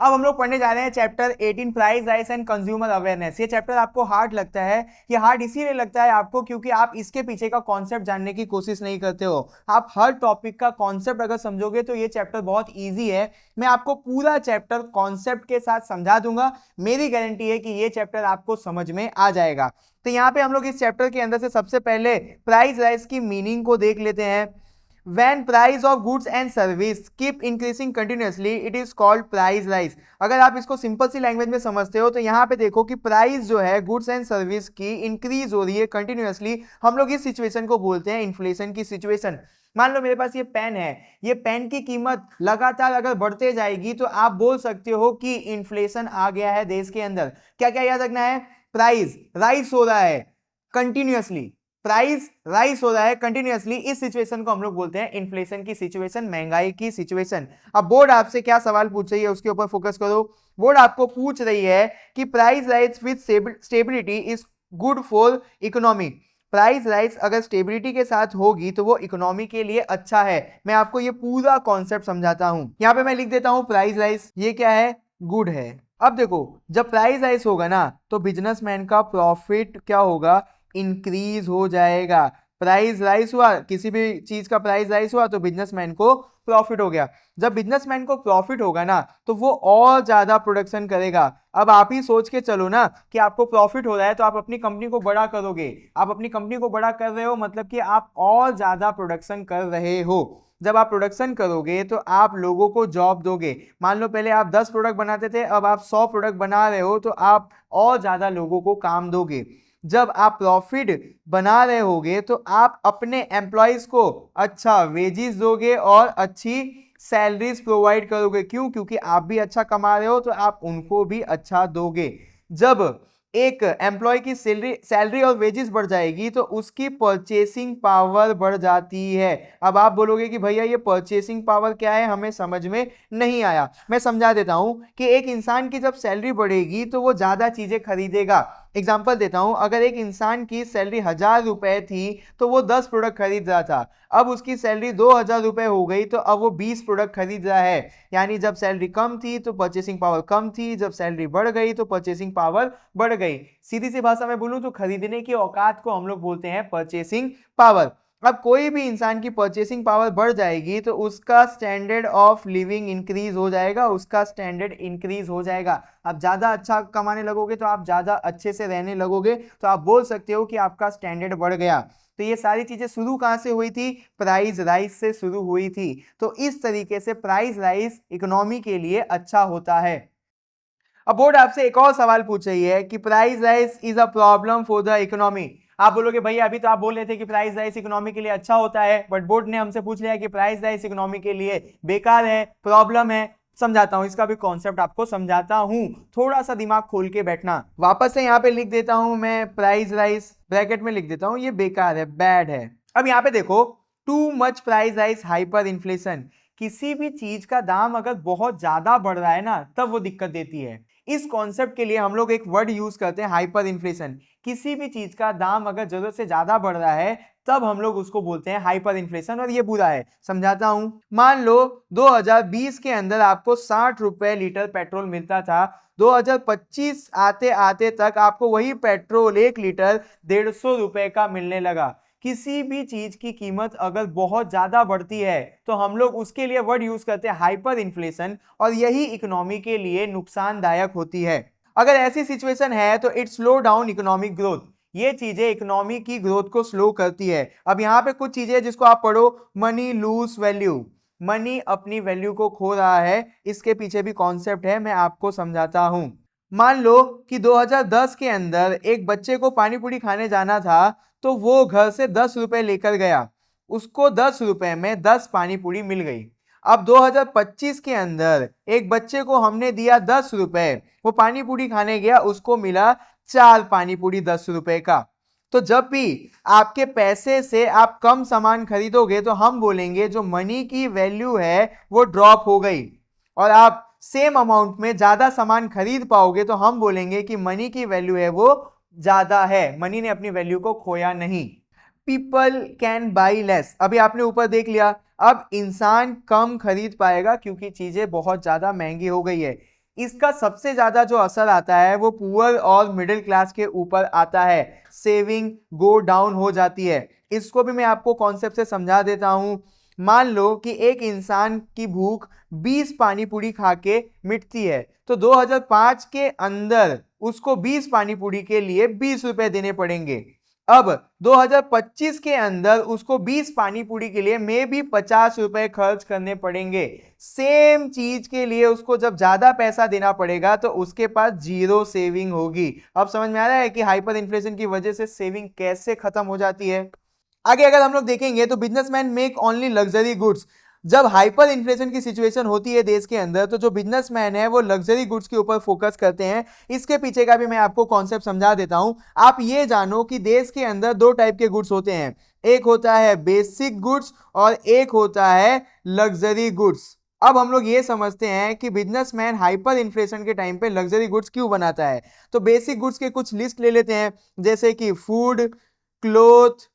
अब हम लोग पढ़ने जा रहे हैं chapter 18 price rise and consumer awareness. ये चैप्टर आपको हार्ड लगता है, ये हार्ड इसीलिए लगता है आपको क्योंकि आप इसके पीछे का कॉन्सेप्ट जानने की कोशिश नहीं करते हो। आप हर टॉपिक का कॉन्सेप्ट अगर समझोगे तो ये चैप्टर बहुत इजी है। मैं आपको पूरा चैप्टर कॉन्सेप्ट के साथ समझा दूंगा, मेरी गारंटी है कि ये चैप्टर आपको समझ में आ जाएगा। तो यहाँ पे हम लोग इस चैप्टर के अंदर से सबसे पहले प्राइस राइज की मीनिंग को देख लेते हैं। When price of goods and service keep increasing continuously, it is called price rise। अगर आप इसको सिंपल सी लैंग्वेज में समझते हो तो यहाँ पे देखो कि प्राइस जो है गुड्स एंड सर्विस की इंक्रीज हो रही है कंटिन्यूअसली। हम लोग इस सिचुएशन को बोलते हैं इन्फ्लेशन की सिचुएशन। मान लो मेरे पास ये पेन है, ये पेन की कीमत लगातार अगर बढ़ते जाएगी तो आप बोल सकते हो कि इन्फ्लेशन आ गया है देश के अंदर। क्या क्या याद रखना है? प्राइस राइज हो रहा है कंटिन्यूअसली, प्राइस राइज हो रहा है कंटिन्यूअसली। इस सिचुएशन को हम लोग बोलते हैं इन्फ्लेशन की सिचुएशन, महंगाई की सिचुएशन। अब बोर्ड आपसे क्या सवाल पूछ रही है उसके ऊपर फोकस करो। बोर्ड आपको पूछ रही है कि price rise with stability is good for economy. Price rise अगर स्टेबिलिटी के साथ होगी तो वो इकोनॉमी के लिए अच्छा है। मैं आपको ये पूरा कॉन्सेप्ट समझाता हूं। यहां पे मैं लिख देता हूं प्राइस राइज, ये क्या है? गुड है। अब देखो जब प्राइस राइज होगा ना तो बिजनेसमैन का प्रॉफिट क्या होगा? इंक्रीज हो जाएगा। प्राइस राइज हुआ, किसी भी चीज का प्राइस राइज हुआ तो बिजनेसमैन को प्रॉफिट हो गया। जब बिजनेसमैन को प्रॉफिट होगा ना तो वो और ज्यादा प्रोडक्शन करेगा। अब आप ही सोच के चलो ना कि आपको प्रॉफिट हो रहा है तो आप अपनी कंपनी को बड़ा करोगे। आप अपनी कंपनी को बड़ा कर रहे हो मतलब कि आप और ज्यादा प्रोडक्शन कर रहे हो। जब आप प्रोडक्शन करोगे तो आप लोगों को जॉब दोगे। मान लो पहले आप 10 प्रोडक्ट बनाते थे, अब आप 100 प्रोडक्ट बना रहे हो तो आप और ज्यादा लोगों को काम दोगे। जब आप प्रॉफिट बना रहे होगे तो आप अपने एम्प्लॉयज को अच्छा वेजेस दोगे और अच्छी सैलरीज प्रोवाइड करोगे। क्यों? क्योंकि आप भी अच्छा कमा रहे हो तो आप उनको भी अच्छा दोगे। जब एक एम्प्लॉय की सैलरी और वेजेस बढ़ जाएगी तो उसकी परचेसिंग पावर बढ़ जाती है। अब आप बोलोगे कि भैया ये परचेसिंग पावर क्या है, हमें समझ में नहीं आया। मैं समझा देता हूं कि एक इंसान की जब सैलरी बढ़ेगी तो वो ज्यादा चीजें खरीदेगा। एग्जाम्पल देता हूं, अगर एक इंसान की सैलरी 1000 रुपए थी तो वो 10 प्रोडक्ट खरीद रहा था। अब उसकी सैलरी 2000 रुपए हो गई तो अब वो 20 प्रोडक्ट खरीद रहा है। यानी जब सैलरी कम थी तो परचेसिंग पावर कम थी, जब सैलरी बढ़ गई तो परचेसिंग पावर बढ़ गई। सीधी सी भाषा में बोलूं तो खरीदने की औकात को हम लोग बोलते हैं परचेसिंग पावर। अब कोई भी इंसान की परचेसिंग पावर बढ़ जाएगी तो उसका स्टैंडर्ड ऑफ लिविंग इंक्रीज हो जाएगा, उसका स्टैंडर्ड इंक्रीज हो जाएगा। आप ज्यादा अच्छा कमाने लगोगे तो आप ज्यादा अच्छे से रहने लगोगे, तो आप बोल सकते हो कि आपका स्टैंडर्ड बढ़ गया। तो ये सारी चीजें शुरू कहां से हुई थी? प्राइस राइज से शुरू हुई थी। तो इस तरीके से प्राइस राइज इकोनॉमी के लिए अच्छा होता है। अब बोर्ड आपसे एक और सवाल पूछ रही है कि price rise is a problem for the economy. आप बोलोगे भैया अभी तो आप बोल रहे थे कि प्राइस राइज इकोनॉमी के लिए अच्छा होता है, बट बोर्ड ने हमसे पूछ लिया कि प्राइस राइज इकोनॉमी के लिए बेकार है, प्रॉब्लम है। समझाता हूं, इसका भी कॉन्सेप्ट आपको समझाता हूं। थोड़ा सा दिमाग खोल के बैठना। वापस से यहां पे लिख देता हूं मैं प्राइस राइज, ब्रैकेट में लिख देता हूं ये बेकार है, बैड है। अब यहां पे देखो, too much price rise hyper inflation. किसी भी चीज का दाम अगर बहुत ज्यादा बढ़ रहा है ना तब वो दिक्कत देती है। इस कॉन्सेप्ट के लिए हम लोग एक वर्ड यूज करते हैं हाइपर इन्फ्लेशन। किसी भी चीज का दाम अगर जरूरत से ज्यादा बढ़ रहा है तब हम लोग उसको बोलते हैं हाइपर इन्फ्लेशन, और ये बुरा है। समझाता हूं, मान लो 2020 के अंदर आपको 60 रुपए लीटर पेट्रोल मिलता था। 2025 आते आते तक आपको वही पेट्रोल 1 लीटर 150 रुपए का मिलने लगा। किसी भी चीज की कीमत अगर बहुत ज्यादा बढ़ती है तो हम लोग उसके लिए वर्ड यूज करते हैं हाइपर इन्फ्लेशन, और यही इकोनॉमी के लिए नुकसानदायक होती है। अगर ऐसी सिचुएशन है तो it slow down economic growth. ये चीजें इकोनॉमी की ग्रोथ को स्लो करती है। अब यहां पे कुछ चीजें जिसको आप पढ़ो, मनी लूज वैल्यू। मनी अपनी वैल्यू को खो रहा है, इसके पीछे भी कॉन्सेप्ट है, मैं आपको समझाता हूं। मान लो कि 2010 के अंदर एक बच्चे को पानी पूरी खाने जाना था तो वो घर से 10 रुपए लेकर गया, उसको 10 रुपए में 10 पानी पूरी मिल गई। अब 2025 के अंदर एक बच्चे को हमने दिया 10 रुपए, वो पानी पूरी खाने गया, उसको मिला 4 पानी पूरी 10 रुपए का। तो जब भी आपके पैसे से आप कम सामान खरीदोगे तो हम बोलेंगे जो मनी की वैल्यू है वो ड्रॉप हो गई, और आप सेम अमाउंट में ज्यादा सामान खरीद पाओगे तो हम बोलेंगे कि मनी की वैल्यू है वो ज्यादा है, मनी ने अपनी वैल्यू को खोया नहीं। पीपल कैन बाई लेस, अभी आपने ऊपर देख लिया। अब इंसान कम खरीद पाएगा क्योंकि चीजें बहुत ज्यादा महंगी हो गई है। इसका सबसे ज्यादा जो असर आता है वो पुअर और मिडिल क्लास के ऊपर आता है। सेविंग गो डाउन हो जाती है। इसको भी मैं आपको कॉन्सेप्ट से समझा देता हूं। मान लो कि एक इंसान की भूख 20 पानी पूरी खा के मिटती है, तो 2005 के अंदर उसको 20 पानी पूरी के लिए 20 रुपए देने पड़ेंगे। अब 2025 के अंदर उसको 20 पानी पूरी के लिए में भी 50 रुपए खर्च करने पड़ेंगे। सेम चीज के लिए उसको जब ज्यादा पैसा देना पड़ेगा तो उसके पास जीरो सेविंग होगी। अब समझ में आ रहा है कि हाइपर इन्फ्लेशन की वजह से सेविंग कैसे खत्म हो जाती है। आगे अगर हम लोग देखेंगे तो businessman make only luxury goods. जब हाइपर इन्फ्लेशन की सिचुएशन होती है देश के अंदर तो जो बिजनेसमैन है वो लग्जरी गुड्स के ऊपर फोकस करते हैं। इसके पीछे का भी मैं आपको कॉन्सेप्ट समझा देता हूं। आप ये जानो कि देश के अंदर दो टाइप के गुड्स होते हैं, एक होता है बेसिक गुड्स और एक होता है लग्जरी गुड्स। अब हम लोग ये समझते हैं कि बिजनेसमैन हाइपर इन्फ्लेशन के टाइम पे लग्जरी गुड्स क्यों बनाता है। तो बेसिक गुड्स के कुछ लिस्ट ले लेते हैं, जैसे कि फूड, क्लोथ,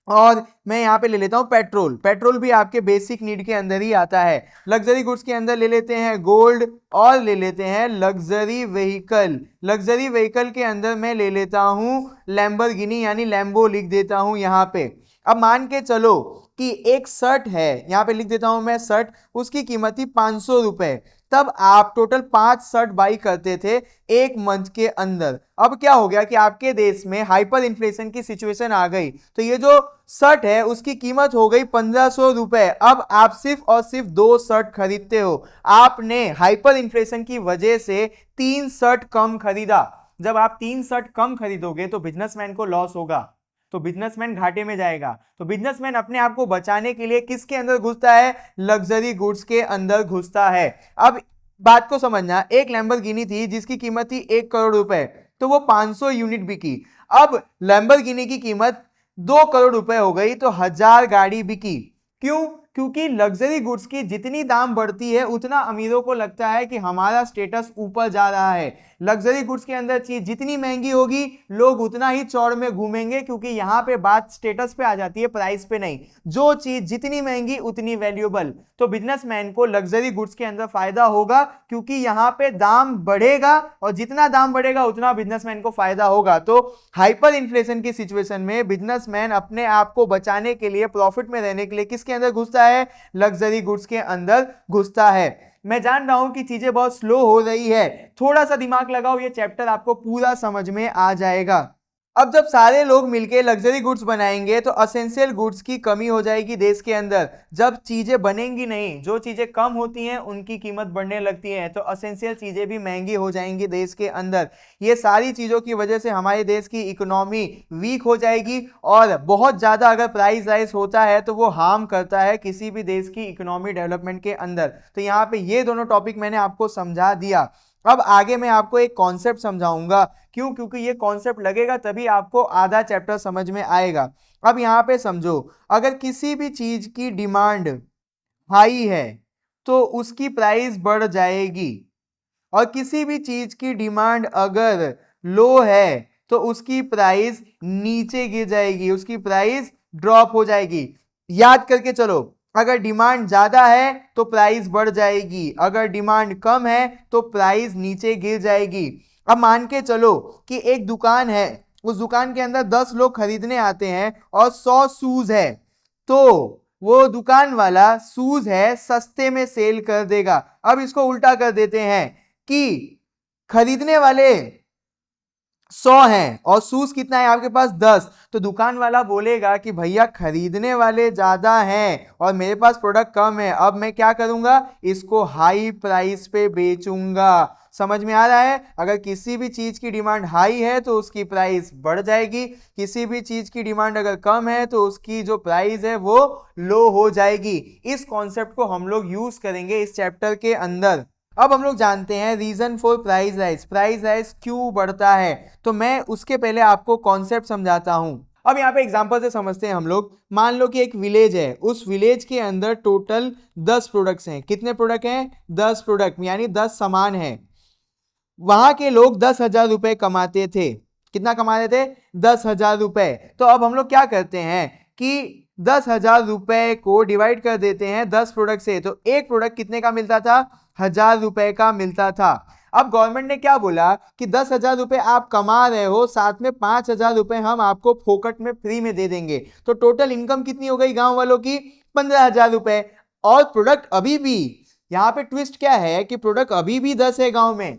और मैं यहां पे ले लेता हूं पेट्रोल। पेट्रोल भी आपके बेसिक नीड के अंदर ही आता है। लग्जरी गुड्स के अंदर ले लेते हैं गोल्ड और ले लेते हैं लग्जरी व्हीकल। लग्जरी व्हीकल के अंदर मैं ले लेता हूं लैम्बोर्गिनी यानी लैम्बो लिख देता हूं यहां पे। अब मान के चलो कि एक शर्ट है, यहां पे लिख देता हूं मैं शर्ट, उसकी कीमत थी 500 रुपए। तब आप टोटल 5 शर्ट बाई करते थे एक मंथ के अंदर। अब क्या हो गया कि आपके देश में हाइपर इन्फ्लेशन की सिचुएशन आ गई, तो ये जो शर्ट है उसकी कीमत हो गई 1500 रुपए। अब आप सिर्फ और सिर्फ 2 शर्ट खरीदते हो। आपने हाइपर इन्फ्लेशन की वजह से 3 शर्ट कम खरीदा। जब आप 3 शर्ट कम खरीदोगे तो बिजनेसमैन को लॉस होगा, तो बिजनेसमैन घाटे में जाएगा। तो बिजनेसमैन अपने आप को बचाने के लिए किसके अंदर घुसता है, लग्जरी गुड्स के अंदर घुसता है। अब बात को समझना, एक लैम्बोर्गिनी थी जिसकी कीमत थी 1 करोड़ रुपए, तो वो 500 यूनिट बिकी। अब लैम्बोर्गिनी की कीमत 2 करोड़ रुपए हो गई तो 1000 गाड़ी बिकी। क्यों? क्योंकि लग्जरी गुड्स की जितनी दाम बढ़ती है उतना अमीरों को लगता है कि हमारा स्टेटस ऊपर जा रहा है। लग्जरी गुड्स के अंदर चीज जितनी महंगी होगी लोग उतना ही चौड़ में घूमेंगे, क्योंकि यहां पे बात स्टेटस पे आ जाती है, प्राइस पे नहीं। जो चीज जितनी महंगी उतनी वैल्यूएबल। तो बिजनेसमैन को लग्जरी गुड्स के अंदर फायदा होगा, क्योंकि यहां पे दाम बढ़ेगा और जितना दाम बढ़ेगा उतना बिजनेसमैन को फायदा होगा। तो हाइपर इन्फ्लेशन की सिचुएशन में बिजनेसमैन अपने आप को बचाने के लिए, प्रॉफिट में रहने के लिए किसके अंदर घुसता है, लग्जरी गुड्स के अंदर घुसता है। मैं जान रहा हूं कि चीजें बहुत स्लो हो रही है, थोड़ा सा दिमाग लगाओ, ये चैप्टर आपको पूरा समझ में आ जाएगा। अब जब सारे लोग मिलके लग्जरी गुड्स बनाएंगे तो असेंशियल गुड्स की कमी हो जाएगी देश के अंदर। जब चीजें बनेंगी नहीं, जो चीजें कम होती हैं उनकी कीमत बढ़ने लगती है, तो असेंशियल चीजें भी महंगी हो जाएंगी देश के अंदर। ये सारी चीजों की वजह से हमारे देश की इकोनॉमी वीक हो जाएगी, और बहुत ज्यादा अगर प्राइस राइज होता है तो वो हार्म करता है किसी भी देश की इकोनॉमी डेवलपमेंट के अंदर। तो यहाँ पे ये दोनों टॉपिक मैंने आपको समझा दिया। अब आगे मैं आपको एक कॉन्सेप्ट समझाऊंगा। क्यों? क्योंकि ये कॉन्सेप्ट लगेगा तभी आपको आधा चैप्टर समझ में आएगा। अब यहां पे समझो, अगर किसी भी चीज की डिमांड हाई है तो उसकी प्राइस बढ़ जाएगी, और किसी भी चीज की डिमांड अगर लो है तो उसकी प्राइस नीचे गिर जाएगी, उसकी प्राइस ड्रॉप हो जाएगी। याद करके चलो, अगर डिमांड ज्यादा है तो प्राइस बढ़ जाएगी, अगर डिमांड कम है तो प्राइस नीचे गिर जाएगी। अब मान के चलो कि एक दुकान है, उस दुकान के अंदर 10 लोग खरीदने आते हैं और 100 शूज है, तो वो दुकान वाला शूज है सस्ते में सेल कर देगा। अब इसको उल्टा कर देते हैं कि खरीदने वाले 100 हैं और शूज कितना है आपके पास 10, तो दुकान वाला बोलेगा कि भैया खरीदने वाले ज्यादा हैं और मेरे पास प्रोडक्ट कम है, अब मैं क्या करूंगा, इसको हाई प्राइस पे बेचूंगा। समझ में आ रहा है? अगर किसी भी चीज की डिमांड हाई है तो उसकी प्राइस बढ़ जाएगी, किसी भी चीज की डिमांड अगर कम है तो उसकी जो प्राइस है वो लो हो जाएगी। इस कॉन्सेप्ट को हम लोग यूज करेंगे इस चैप्टर के अंदर। अब हम लोग जानते हैं reason for price rise, price rise क्यों बढ़ता है, तो मैं उसके पहले आपको कॉन्सेप्ट समझाता हूं। अब यहाँ पे एग्जांपल से समझते हैं हम लोग। मान लो कि एक विलेज है, उस विलेज के अंदर टोटल 10 प्रोडक्ट्स हैं। कितने प्रोडक्ट हैं? 10 प्रोडक्ट, यानी 10 सामान हैं। वहां के लोग 10,000 रुपए कमाते थे। कितना कमाते थे? 10,000 रुपए। तो अब हम लोग क्या करते हैं कि 10,000 रुपए को डिवाइड कर देते हैं 10 प्रोडक्ट से, तो एक प्रोडक्ट कितने का मिलता था? 10,000 रुपए का मिलता था। अब गवर्नमेंट ने क्या बोला कि 10,000 रुपए आप कमा रहे हो, साथ में 5,000 रुपए हम आपको फोकट में फ्री में दे देंगे। तो टोटल इनकम कितनी हो गई गांव वालों की? 15,000 रुपए। और प्रोडक्ट अभी भी, यहाँ पे ट्विस्ट क्या है कि प्रोडक्ट अभी भी 10 है गांव में,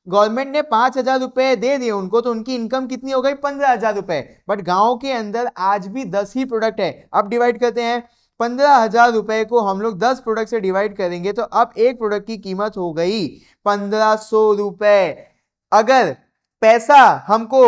गवर्नमेंट ने 5,000 रुपए दे दिए उनको, तो उनकी इनकम कितनी हो गई? 15,000 रुपए। बट गांव के अंदर आज भी 10 ही प्रोडक्ट है। अब डिवाइड करते हैं, 15,000 रुपए को हम लोग 10 प्रोडक्ट से डिवाइड करेंगे तो अब एक प्रोडक्ट की कीमत हो गई 1,500 रुपए। अगर पैसा हमको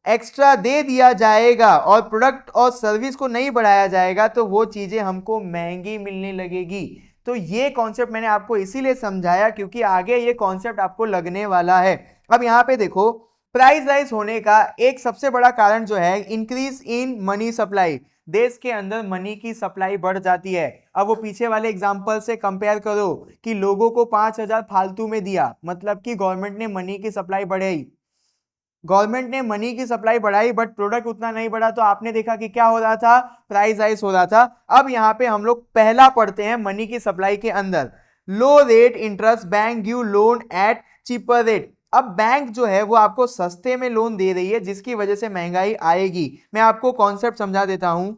एक्स्ट्रा दे दिया जाएगा और प्रोडक्ट और सर्विस को नहीं बढ़ाया जाएगा तो वो चीजें हमको महंगी मिलने लगेगी। तो ये कॉन्सेप्ट मैंने आपको इसीलिए समझाया क्योंकि आगे ये कॉन्सेप्ट आपको लगने वाला है। अब यहाँ पे देखो, प्राइस राइज होने का एक सबसे बड़ा कारण जो है इंक्रीज इन मनी सप्लाई। देश के अंदर मनी की सप्लाई बढ़ जाती है। अब वो पीछे वाले एग्जांपल से कंपेयर करो कि लोगों को 5,000 फालतू में दिया, मतलब कि गवर्नमेंट ने मनी की सप्लाई बढ़ाई, गवर्नमेंट ने मनी की सप्लाई बढ़ाई बट प्रोडक्ट उतना नहीं बढ़ा, तो आपने देखा कि क्या हो रहा था? प्राइस राइज हो रहा था। अब यहाँ पे हम लोग पहला पढ़ते हैं मनी की सप्लाई के अंदर, low rate interest bank give loan at cheaper rate. अब बैंक जो है वो आपको सस्ते में लोन दे रही है जिसकी वजह से महंगाई आएगी। मैं आपको कॉन्सेप्ट समझा देता हूं।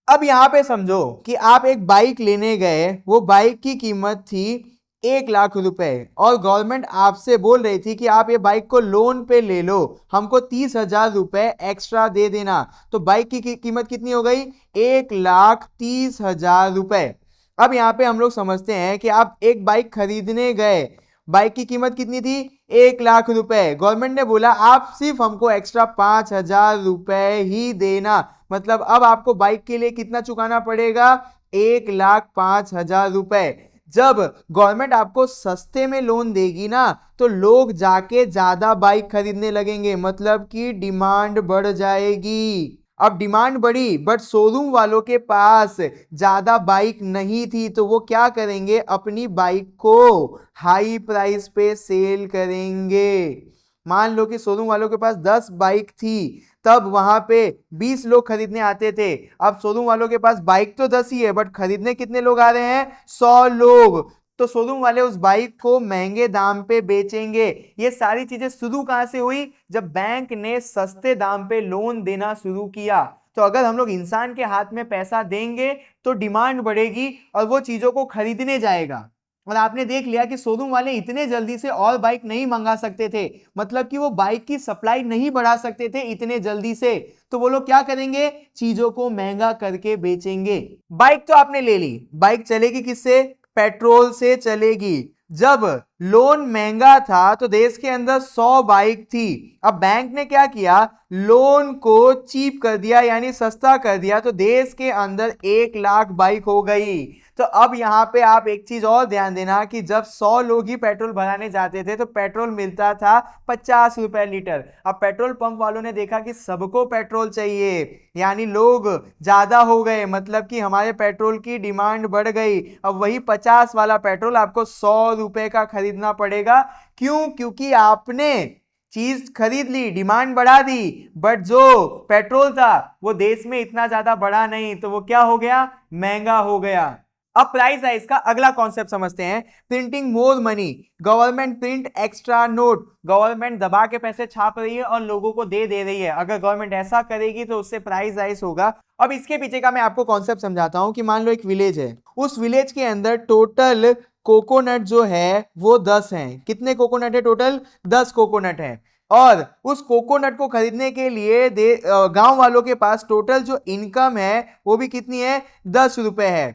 अब यहां पे समझो कि आप एक बाइक लेने गए, वो बाइक की कीमत थी 1,00,000 रुपए और गवर्नमेंट आपसे बोल रही थी कि आप ये बाइक को लोन पे ले लो, हमको 30,000 रुपए एक्स्ट्रा दे देना। तो बाइक की कीमत कितनी हो गई? 1,30,000 रुपए। अब यहाँ पे हम लोग समझते हैं कि आप एक बाइक खरीदने गए, बाइक की कीमत कितनी थी? 1,00,000 रुपए। गवर्नमेंट ने बोला आप सिर्फ हमको एक्स्ट्रा 5,000 रुपए ही देना, मतलब अब आपको बाइक के लिए कितना चुकाना पड़ेगा? 1,05,000 रुपए। जब गवर्नमेंट आपको सस्ते में लोन देगी ना तो लोग जाके ज्यादा बाइक खरीदने लगेंगे, मतलब कि डिमांड बढ़ जाएगी। अब डिमांड बढ़ी बट शोरूम वालों के पास ज्यादा बाइक नहीं थी तो वो क्या करेंगे? अपनी बाइक को हाई प्राइस पे सेल करेंगे। मान लो कि शोरूम वालों के पास 10 बाइक थी, तब वहां पे 20 लोग खरीदने आते थे। अब शोरूम वालों के पास बाइक तो 10 ही है बट खरीदने कितने लोग आ रहे हैं? 100 लोग। तो शोरूम वाले उस बाइक को महंगे दाम पे बेचेंगे। ये सारी चीजें शुरू कहां से हुई? जब बैंक ने सस्ते दाम पे लोन देना शुरू किया। तो अगर हम लोग इंसान के हाथ में पैसा देंगे तो डिमांड बढ़ेगी और वो चीजों को खरीदने जाएगा। और आपने देख लिया कि शोरूम वाले इतने जल्दी से और बाइक नहीं मंगा सकते थे, मतलब कि वो बाइक की सप्लाई नहीं बढ़ा सकते थे इतने जल्दी से। तो वो लोग क्या करेंगे? चीजों को महंगा करके बेचेंगे। बाइक तो आपने ले ली, बाइक चलेगी किससे? पेट्रोल से चलेगी। जब लोन महंगा था तो देश के अंदर 100 बाइक थी। अब बैंक ने क्या किया? लोन को चीप कर दिया, यानी सस्ता कर दिया, तो देश के अंदर 1,00,000 बाइक हो गई। तो अब यहाँ पे आप एक चीज और ध्यान देना कि जब 100 लोग ही पेट्रोल भराने जाते थे तो पेट्रोल मिलता था 50 रुपए लीटर। अब पेट्रोल पंप वालों ने देखा कि सबको पेट्रोल चाहिए, यानी लोग ज्यादा हो गए, मतलब कि हमारे पेट्रोल की डिमांड बढ़ गई। अब वही 50 वाला पेट्रोल आपको 100 रुपए का खरीदना पड़ेगा। क्यों? क्योंकि आपने चीज खरीद ली, डिमांड बढ़ा दी, बट जो पेट्रोल था वो देश में इतना ज्यादा बढ़ा नहीं, तो वो क्या हो गया? महंगा हो गया। अब प्राइस राइज का अगला कॉन्सेप्ट समझते हैं, printing more money. Government print extra note. Government दबा के पैसे छाप रही है और लोगों को दे रही है। अगर गवर्नमेंट ऐसा करेगी तो उससे प्राइस राइज होगा। अब इसके पीछे का मैं आपको कॉन्सेप्ट समझाता हूं कि मान लो एक विलेज है, उस विलेज के अंदर टोटल कोकोनट जो है वो 10 हैं। कितने कोकोनट है? टोटल 10 कोकोनट है। और उस कोकोनट को खरीदने के लिए गांव वालों के पास टोटल जो इनकम है वो भी कितनी है? 10 रुपए है।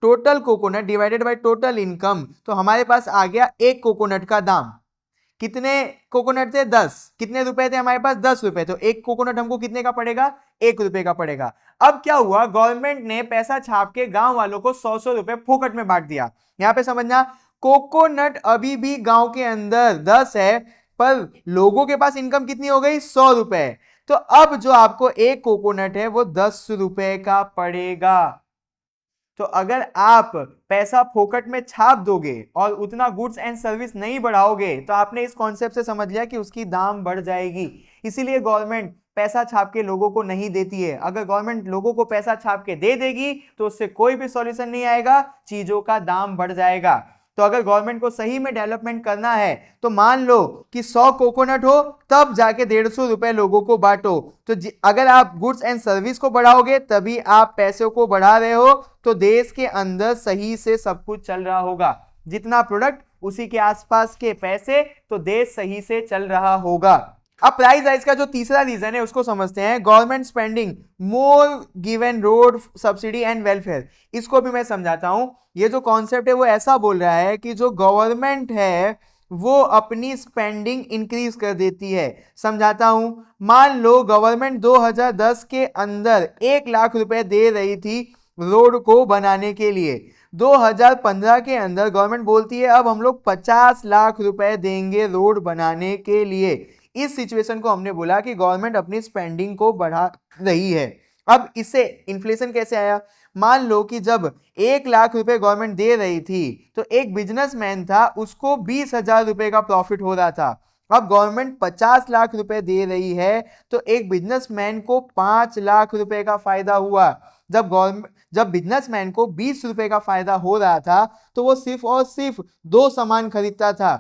Total coconut divided by total income, तो हमारे पास आ गया एक कोकोनट का दाम। कितने कोकोनट थे? 10। कितने रुपए थे हमारे पास? 10 रुपए। तो एक कोकोनट हमको कितने का पड़ेगा? 1 रुपए का पड़ेगा। अब क्या हुआ? गवर्नमेंट ने पैसा छाप के गांव वालों को 100 रुपए फोकट में बांट दिया। यहां पे समझना, कोकोनट अभी भी गांव के अंदर 10 है पर लोगों के पास इनकम कितनी हो गई? 100 रुपए। तो अब जो आपको एक कोकोनट है वो 10 रुपए का पड़ेगा। तो अगर आप पैसा फोकट में छाप दोगे और उतना गुड्स एंड सर्विस नहीं बढ़ाओगे तो आपने इस कॉन्सेप्ट से समझ लिया कि उसकी दाम बढ़ जाएगी। इसीलिए गवर्नमेंट पैसा छाप के लोगों को नहीं देती है। अगर गवर्नमेंट लोगों को पैसा छाप के दे देगी तो उससे कोई भी सॉल्यूशन नहीं आएगा, चीजों का दाम बढ़ जाएगा। तो अगर गवर्नमेंट को सही में डेवलपमेंट करना है तो मान लो कि 100 कोकोनट हो तब जाके 150 रुपए लोगों को बांटो। तो अगर आप गुड्स एंड सर्विस को बढ़ाओगे तभी आप पैसों को बढ़ा रहे हो, तो देश के अंदर सही से सब कुछ चल रहा होगा। जितना प्रोडक्ट उसी के आसपास के पैसे, तो देश सही से चल रहा होगा। अब प्राइस राइज का जो तीसरा रीजन है उसको समझते हैं, government spending more given road subsidy and welfare. इसको भी मैं समझाता हूं। ये जो कॉन्सेप्ट है वो ऐसा बोल रहा है कि जो गवर्नमेंट है वो अपनी स्पेंडिंग इंक्रीज कर देती है। समझाता हूं, मान लो गवर्नमेंट 2010 के अंदर 1 लाख रुपए दे रही थी रोड को बनाने के लिए। 2015 के अंदर गवर्नमेंट बोलती है अब हम लोग 50 लाख रुपए देंगे रोड बनाने के लिए। इस सिचुएशन को हमने बोला कि गवर्नमेंट अपनी स्पेंडिंग को बढ़ा रही है। अब इससे इन्फ्लेशन कैसे आया? मान लो कि जब 1 लाख रुपए गवर्नमेंट दे रही थी तो एक बिजनेसमैन था, उसको 20,000 रुपए का प्रॉफिट हो रहा था। अब गवर्नमेंट 50 लाख रुपए दे रही है तो एक बिजनेसमैन को 5 लाख रुपए का फायदा हुआ। जब बिजनेसमैन को 20 रुपए का फायदा हो रहा था तो वो सिर्फ और सिर्फ 2 सामान खरीदता था।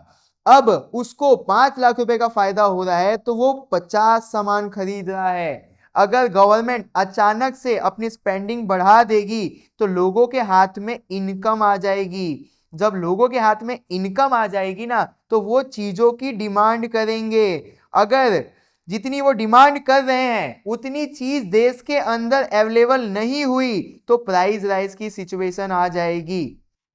अब उसको 5 लाख रुपए का फायदा हो रहा है तो वो 50 सामान खरीद रहा है। अगर गवर्नमेंट अचानक से अपनी स्पेंडिंग बढ़ा देगी तो लोगों के हाथ में इनकम आ जाएगी। जब लोगों के हाथ में इनकम आ जाएगी ना तो वो चीजों की डिमांड करेंगे। अगर जितनी वो डिमांड कर रहे हैं उतनी चीज देश के अंदर अवेलेबल नहीं हुई तो प्राइस राइज की सिचुएशन आ जाएगी।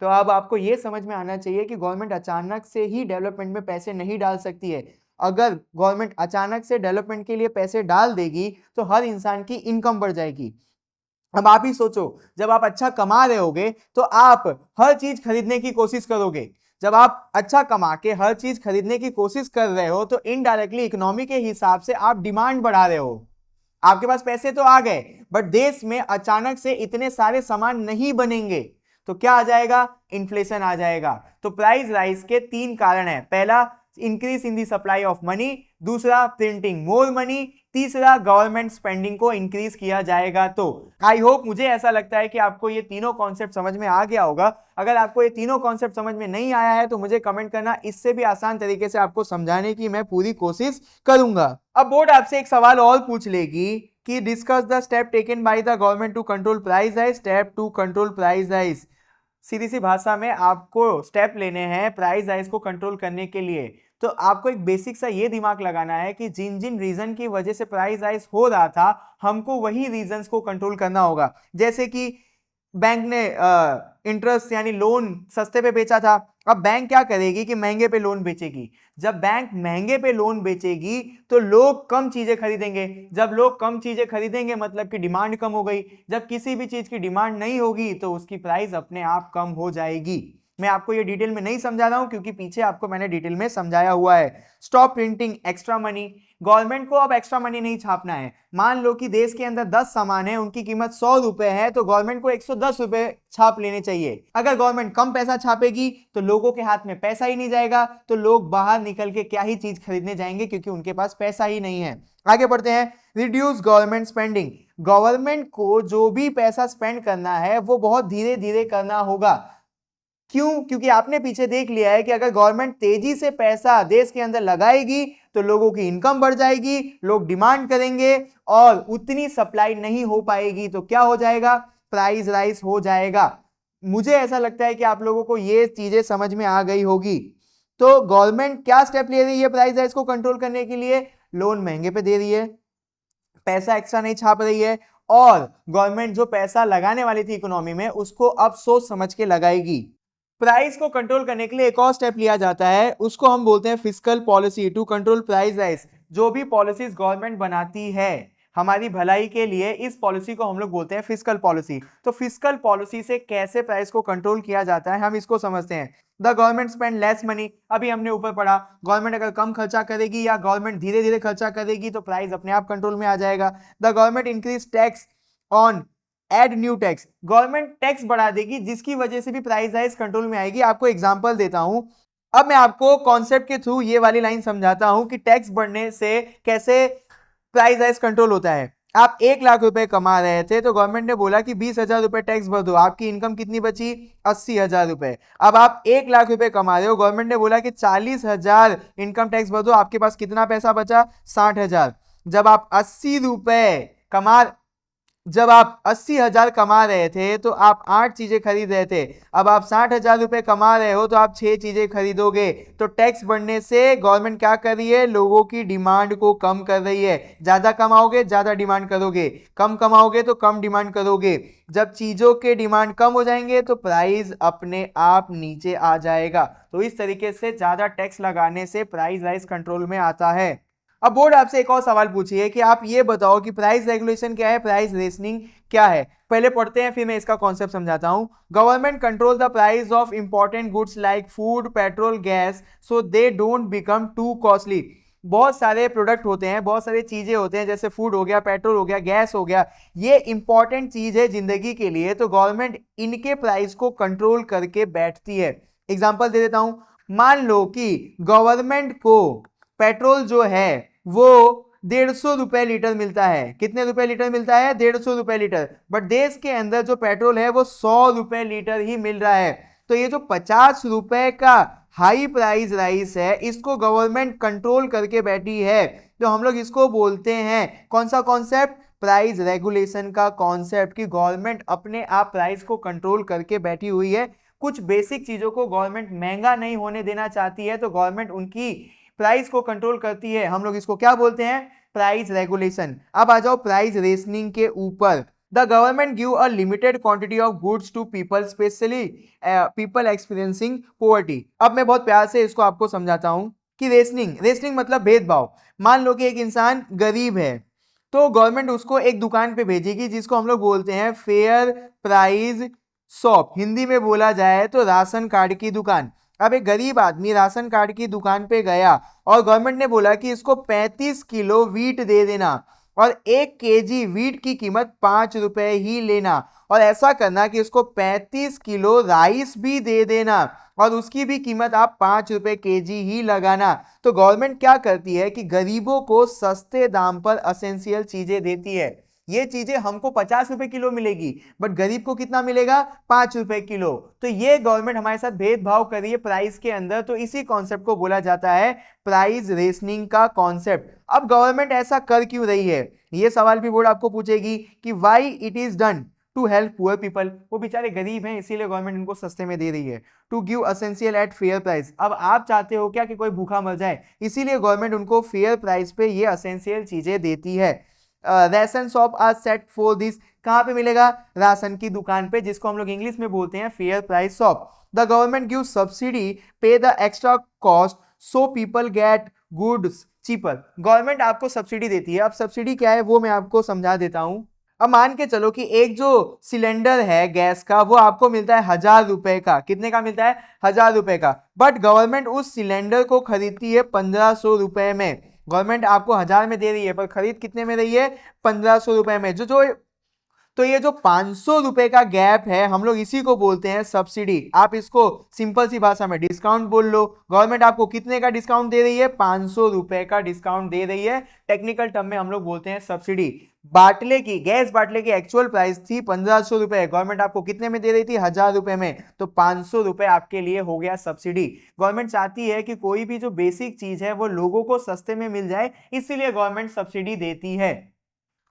तो अब आपको ये समझ में आना चाहिए कि गवर्नमेंट अचानक से ही डेवलपमेंट में पैसे नहीं डाल सकती है। अगर गवर्नमेंट अचानक से डेवलपमेंट के लिए पैसे डाल देगी तो हर इंसान की इनकम बढ़ जाएगी। अब आप ही सोचो, जब आप अच्छा कमा रहे होगे तो आप हर चीज खरीदने की कोशिश करोगे। जब आप अच्छा कमा के हर चीज खरीदने की कोशिश कर रहे हो तो इनडायरेक्टली इकोनॉमी के हिसाब से आप डिमांड बढ़ा रहे हो। आपके पास पैसे तो आ गए बट देश में अचानक से इतने सारे सामान नहीं बनेंगे तो क्या आ जाएगा? इन्फ्लेशन आ जाएगा। तो प्राइस राइज के 3 कारण है। पहला, increase in the supply of money. दूसरा, प्रिंटिंग मोर मनी। तीसरा, गवर्नमेंट स्पेंडिंग को इंक्रीज किया जाएगा। तो आई होप, मुझे ऐसा लगता है कि आपको ये तीनों कॉन्सेप्ट समझ में आ गया होगा। अगर आपको ये तीनों कॉन्सेप्ट समझ में नहीं आया है तो मुझे कमेंट करना, इससे भी आसान तरीके से आपको समझाने की मैं पूरी कोशिश करूंगा। अब बोर्ड आपसे एक सवाल और पूछ लेगी कि discuss the step taken by the government to control price rise. Step to control price rise. सीधी सी भाषा में आपको स्टेप लेने हैं प्राइस राइज को कंट्रोल करने के लिए। तो आपको एक बेसिक सा ये दिमाग लगाना है कि जिन जिन रीजन की वजह से प्राइस राइज हो रहा था हमको वही रीजंस को कंट्रोल करना होगा। जैसे कि बैंक ने इंटरेस्ट यानी लोन सस्ते पे बेचा था। अब बैंक क्या करेगी कि महंगे पे लोन बेचेगी। जब बैंक महंगे पे लोन बेचेगी तो लोग कम चीजें खरीदेंगे। जब लोग कम चीजें खरीदेंगे मतलब कि डिमांड कम हो गई। जब किसी भी चीज की डिमांड नहीं होगी तो उसकी प्राइस अपने आप कम हो जाएगी। मैं आपको ये डिटेल में नहीं समझा रहा हूं क्योंकि पीछे आपको मैंने डिटेल में समझाया हुआ है। Stop printing extra money. Government को अब एक्स्ट्रा मनी नहीं छापना है। मान लो कि देश के अंदर 10 सामान है, उनकी कीमत 100 रुपए है तो गवर्नमेंट को 110 रुपए छाप लेने चाहिए। अगर गवर्नमेंट कम पैसा छापेगी तो लोगों के हाथ में पैसा ही नहीं जाएगा, तो लोग बाहर निकल के क्या ही चीज खरीदने जाएंगे क्योंकि उनके पास पैसा ही नहीं है। आगे बढ़ते हैं। Reduce government spending. गवर्नमेंट को जो भी पैसा स्पेंड करना है वो बहुत धीरे धीरे करना होगा। क्यों? क्योंकि आपने पीछे देख लिया है कि अगर गवर्नमेंट तेजी से पैसा देश के अंदर लगाएगी तो लोगों की इनकम बढ़ जाएगी, लोग डिमांड करेंगे और उतनी सप्लाई नहीं हो पाएगी तो क्या हो जाएगा? प्राइस राइज हो जाएगा। मुझे ऐसा लगता है कि आप लोगों को ये चीजें समझ में आ गई होगी। तो गवर्नमेंट क्या स्टेप ले रही है प्राइस राइज को कंट्रोल करने के लिए? लोन महंगे पे दे रही है, पैसा एक्स्ट्रा नहीं छाप रही है और गवर्नमेंट जो पैसा लगाने वाली थी इकोनॉमी में उसको अब सोच समझ के लगाएगी। प्राइस को कंट्रोल करने के लिए एक और स्टेप लिया जाता है, उसको हम बोलते हैं fiscal policy to control price rise. जो भी पॉलिसीज गवर्नमेंट बनाती है हमारी भलाई के लिए, इस पॉलिसी को हम लोग बोलते हैं फिस्कल पॉलिसी। तो फिस्कल पॉलिसी से कैसे प्राइस को कंट्रोल किया जाता है हम इसको समझते हैं। The government spend less money. अभी हमने ऊपर पढ़ा, गवर्नमेंट अगर कम खर्चा करेगी या गवर्नमेंट धीरे धीरे खर्चा करेगी तो प्राइस अपने आप कंट्रोल में आ जाएगा। The government increase tax on add new tax. Government tax बढ़ा देगी जिसकी वजह से भी प्राइस राइज कंट्रोल में आएगी। आपको एग्जांपल देता हूं। अब मैं आपको कॉन्सेप्ट के थ्रू ये वाली लाइन समझाता हूं कि टैक्स बढ़ने से कैसे प्राइस राइज कंट्रोल होता है। आप 1 लाख रुपए कमा रहे थे तो गवर्नमेंट ने बोला कि 20,000 रुपए टैक्स भर दो, आपकी इनकम कितनी बची? 80,000 रुपए। अब आप 1 लाख रुपए कमा रहे हो, गवर्नमेंट ने बोला कि 40,000 इनकम टैक्स भर दो, आपके पास कितना पैसा बचा? 60,000। जब आप 80 रुपए कमा जब आप 80,000 कमा रहे थे तो आप 8 चीजें खरीद रहे थे। अब आप 60,000 रुपए कमा रहे हो तो आप 6 चीजें खरीदोगे। तो टैक्स बढ़ने से गवर्नमेंट क्या कर रही है? लोगों की डिमांड को कम कर रही है। ज्यादा कमाओगे ज्यादा डिमांड करोगे, कम कमाओगे तो कम डिमांड करोगे। जब चीजों के डिमांड कम हो जाएंगे तो प्राइस अपने आप नीचे आ जाएगा। तो इस तरीके से ज्यादा टैक्स लगाने से प्राइस राइज कंट्रोल में आता है। अब बोर्ड आपसे एक और सवाल पूछिए कि आप ये बताओ कि प्राइस रेगुलेशन क्या है, प्राइस रेशनिंग क्या है। पहले पढ़ते हैं फिर मैं इसका कॉन्सेप्ट समझाता हूं। Government control the price of important goods like food, petrol, gas so they don't become to costly. बहुत सारे प्रोडक्ट होते हैं, बहुत सारी चीजें होते हैं, जैसे फूड हो गया, पेट्रोल हो गया, गैस हो गया, ये इंपॉर्टेंट चीज है जिंदगी के लिए, तो गवर्नमेंट इनके प्राइस को कंट्रोल करके बैठती है। एग्जांपल दे देता हूं। मान लो कि गवर्नमेंट को पेट्रोल जो है वो 150 रुपए लीटर मिलता है। कितने रुपए लीटर मिलता है? 150 रुपए लीटर। बट देश के अंदर जो पेट्रोल है वो 100 रुपए लीटर ही मिल रहा है। तो ये जो 50 रुपए का हाई प्राइस राइस है, इसको गवर्नमेंट कंट्रोल करके बैठी है। तो हम लोग इसको बोलते हैं कौन सा कॉन्सेप्ट? प्राइस रेगुलेशन का कॉन्सेप्ट, कि गवर्नमेंट अपने आप प्राइस को कंट्रोल करके बैठी हुई है। कुछ बेसिक चीजों को गवर्नमेंट महंगा नहीं होने देना चाहती है तो गवर्नमेंट उनकी प्राइस को कंट्रोल करती है। हम लोग इसको क्या बोलते हैं? Price regulation. अब आ जाओ प्राइस रेशनिंग के ऊपर। The government give a limited quantity of goods to people, specially people experiencing poverty. अब मैं बहुत प्यार से इसको आपको समझाता हूं कि रेशनिंग, रेशनिंग मतलब भेदभाव। मान लो कि एक इंसान गरीब है तो गवर्नमेंट उसको एक दुकान पे भेजेगी जिसको हम लोग बोलते हैं फेयर प्राइस शॉप। हिंदी में बोला जाए तो राशन कार्ड की दुकान। अब एक गरीब आदमी राशन कार्ड की दुकान पे गया और गवर्नमेंट ने बोला कि इसको 35 किलो वीट दे देना और 1 केजी वीट की कीमत 5 रुपए ही लेना, और ऐसा करना कि उसको 35 किलो राइस भी दे देना और उसकी भी कीमत आप 5 रुपए केजी ही लगाना। तो गवर्नमेंट क्या करती है कि गरीबों को सस्ते दाम पर असेंशियल चीजें देती है। ये चीजें हमको 50 रुपए किलो मिलेगी बट गरीब को कितना मिलेगा? 5 रुपए किलो। तो ये गवर्नमेंट हमारे साथ भेदभाव कर रही है प्राइस के अंदर। तो इसी कॉन्सेप्ट को बोला जाता है प्राइस रेशनिंग का कॉन्सेप्ट। अब गवर्नमेंट ऐसा कर क्यों रही है? ये सवाल भी बोर्ड आपको पूछेगी कि why it is done to help poor people. वो बेचारे गरीब हैं इसीलिए गवर्नमेंट इनको सस्ते में दे रही है। To give essential at fair price. अब आप चाहते हो क्या कि कोई भूखा मर जाए, इसीलिए गवर्नमेंट उनको फेयर प्राइस पे ये असेंशियल चीजें देती है। Ration shop are set for this. कहां पे मिलेगा? राशन की दुकान पे, जिसको हम लोग इंग्लिश में बोलते हैं fair price shop. The government give subsidy pay the extra cost so people get goods cheaper. Government आपको सब्सिडी देती है। अब सब्सिडी क्या है वो मैं आपको समझा देता हूं। अब मान के चलो कि एक जो सिलेंडर है गैस का वो आपको मिलता है 1,000 रुपए का। कितने का मिलता है? 1,000 रुपए का। बट गवर्नमेंट उस सिलेंडर को खरीदती है 1,500 रुपए में। गवर्नमेंट आपको 1,000 में दे रही है पर खरीद कितने में रही है? 1,500 रुपए में। जो जो तो ये जो 500 रुपए का गैप है हम लोग इसी को बोलते हैं सब्सिडी। आप इसको सिंपल सी भाषा में डिस्काउंट बोल लो। गवर्नमेंट आपको कितने का डिस्काउंट दे रही है? 500 रुपए का डिस्काउंट दे रही है। टेक्निकल टर्म में हम लोग बोलते हैं सब्सिडी। बाटले की, गैस बाटले की एक्चुअल प्राइस थी 1,500 रुपए, गवर्नमेंट आपको कितने में दे रही थी? 1,000 रुपए में। तो 500 रुपए आपके लिए हो गया सब्सिडी। गवर्नमेंट चाहती है कि कोई भी जो बेसिक चीज है वो लोगों को सस्ते में मिल जाए, इसीलिए गवर्नमेंट सब्सिडी देती है।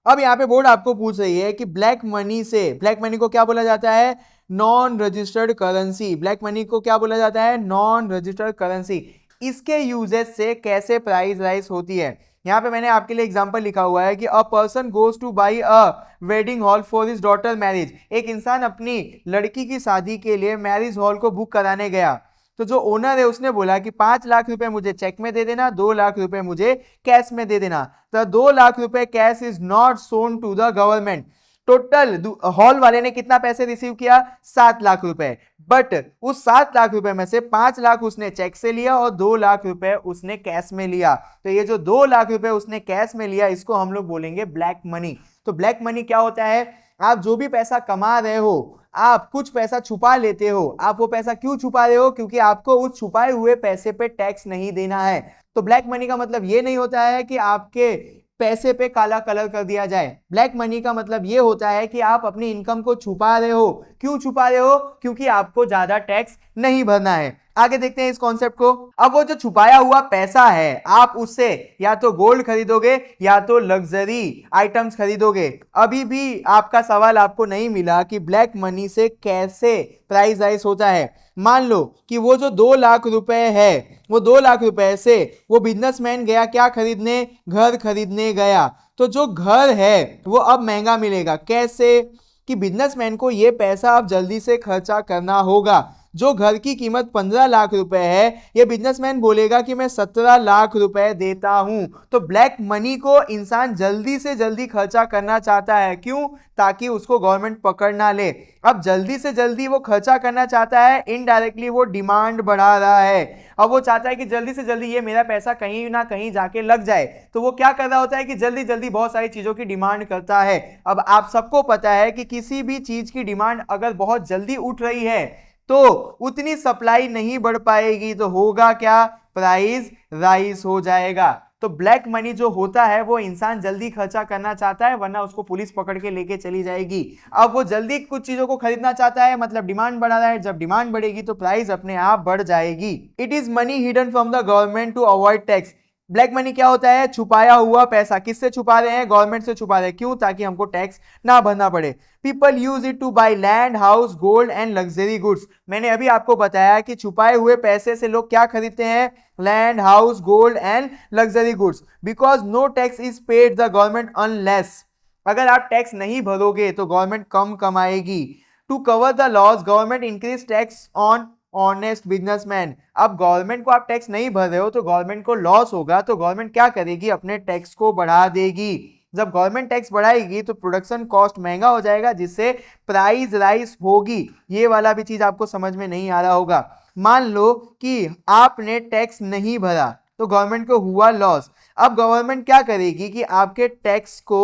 अब यहाँ पे बोर्ड आपको पूछ रही है कि ब्लैक मनी से, ब्लैक मनी को क्या बोला जाता है? Non registered currency. Black money को क्या बोला जाता है? Non registered currency. इसके यूजेस से कैसे प्राइस राइज होती है? यहाँ पे मैंने आपके लिए एग्जांपल लिखा हुआ है कि a person goes two by a wedding hall for his daughter marriage. एक इंसान अपनी लड़की की शादी के लिए मैरिज हॉल को बुक कराने गया। तो जो ओनर है उसने बोला कि 5 लाख रुपए मुझे चेक में दे देना, 2 लाख रुपए मुझे कैश में दे देना। तो 2 लाख रुपए cash is not shown to the government. Total hall वाले ने कितना पैसे रिसीव किया? 7 लाख रुपए। बट उस 7 लाख रुपए में से 5 लाख उसने चेक से लिया और 2 लाख रुपए उसने कैश में लिया। तो ये जो 2 लाख रुपए उसने कैश में लिया इसको हम लोग बोलेंगे ब्लैक मनी। तो ब्लैक मनी क्या होता है? आप जो भी पैसा कमा रहे हो, आप कुछ पैसा छुपा लेते हो। आप वो पैसा क्यों छुपा रहे हो? क्योंकि आपको उस छुपाए हुए पैसे पे टैक्स नहीं देना है। तो ब्लैक मनी का मतलब ये नहीं होता है कि आपके पैसे पे काला कलर कर दिया जाए। ब्लैक मनी का मतलब ये होता है कि आप अपनी इनकम को छुपा रहे हो। क्यों छुपा रहे हो? क्योंकि आपको ज्यादा टैक्स नहीं भरना है। आगे देखते हैं इस कॉन्सेप्ट को। अब वो जो छुपाया हुआ पैसा है, आप उससे या तो गोल्ड खरीदोगे या तो लग्जरी आइटम्स खरीदोगे। अभी भी आपका सवाल आपको नहीं मिला कि ब्लैक मनी से कैसे प्राइस राइज होता है। मान लो कि वो जो 2 लाख रुपए है, वो 2 लाख रुपए से वो बिजनेसमैन गया क्या खरीदने? घर खरीदने गया। तो जो घर है वो अब महंगा मिलेगा। कैसे? कि बिजनेसमैन को ये पैसा अब जल्दी से खर्चा करना होगा। जो घर की कीमत 15 लाख रुपए है, ये बिजनेसमैन बोलेगा कि मैं 17 लाख रुपए देता हूं। तो ब्लैक मनी को इंसान जल्दी से जल्दी खर्चा करना चाहता है। क्यों? ताकि उसको गवर्नमेंट पकड़ ना ले। अब जल्दी से जल्दी वो खर्चा करना चाहता है, इनडायरेक्टली वो डिमांड बढ़ा रहा है। अब वो चाहता है कि जल्दी से जल्दी ये मेरा पैसा कहीं ना कहीं जाके लग जाए। तो वो क्या कर रहा होता है कि जल्दी जल्दी बहुत सारी चीजों की डिमांड करता है। अब आप सबको पता है कि किसी भी चीज की डिमांड अगर बहुत जल्दी उठ रही है तो उतनी सप्लाई नहीं बढ़ पाएगी, तो होगा क्या? प्राइस राइज हो जाएगा। तो ब्लैक मनी जो होता है वो इंसान जल्दी खर्चा करना चाहता है, वरना उसको पुलिस पकड़ के लेके चली जाएगी। अब वो जल्दी कुछ चीजों को खरीदना चाहता है, मतलब डिमांड बढ़ा रहा है। जब डिमांड बढ़ेगी तो प्राइस अपने आप बढ़ जाएगी। It is money hidden from the government to avoid tax. Black money क्या होता है? छुपाया हुआ पैसा। किससे छुपा रहे हैं? गवर्नमेंट से छुपा रहे हैं। क्यों? ताकि हमको टैक्स ना भरना पड़े। People use it to buy land, house, gold and luxury goods. मैंने अभी आपको बताया कि छुपाए हुए पैसे से लोग क्या खरीदते हैं? Land, house, gold and luxury goods. Because no tax is paid the government unless. अगर आप टैक्स नहीं भरोगे तो गवर्नमेंट कम कमाएगी। To cover the loss government increase tax on honest businessman. अब गवर्नमेंट को आप टैक्स नहीं भर रहे हो तो गवर्नमेंट को लॉस होगा, तो गवर्नमेंट क्या करेगी? अपने टैक्स को बढ़ा देगी। जब गवर्नमेंट टैक्स बढ़ाएगी तो प्रोडक्शन कॉस्ट महंगा हो जाएगा, जिससे प्राइस राइज होगी। ये वाला भी चीज आपको समझ में नहीं आ रहा होगा। मान लो कि आपने टैक्स नहीं भरा तो गवर्नमेंट को हुआ लॉस। अब गवर्नमेंट क्या करेगी कि आपके टैक्स को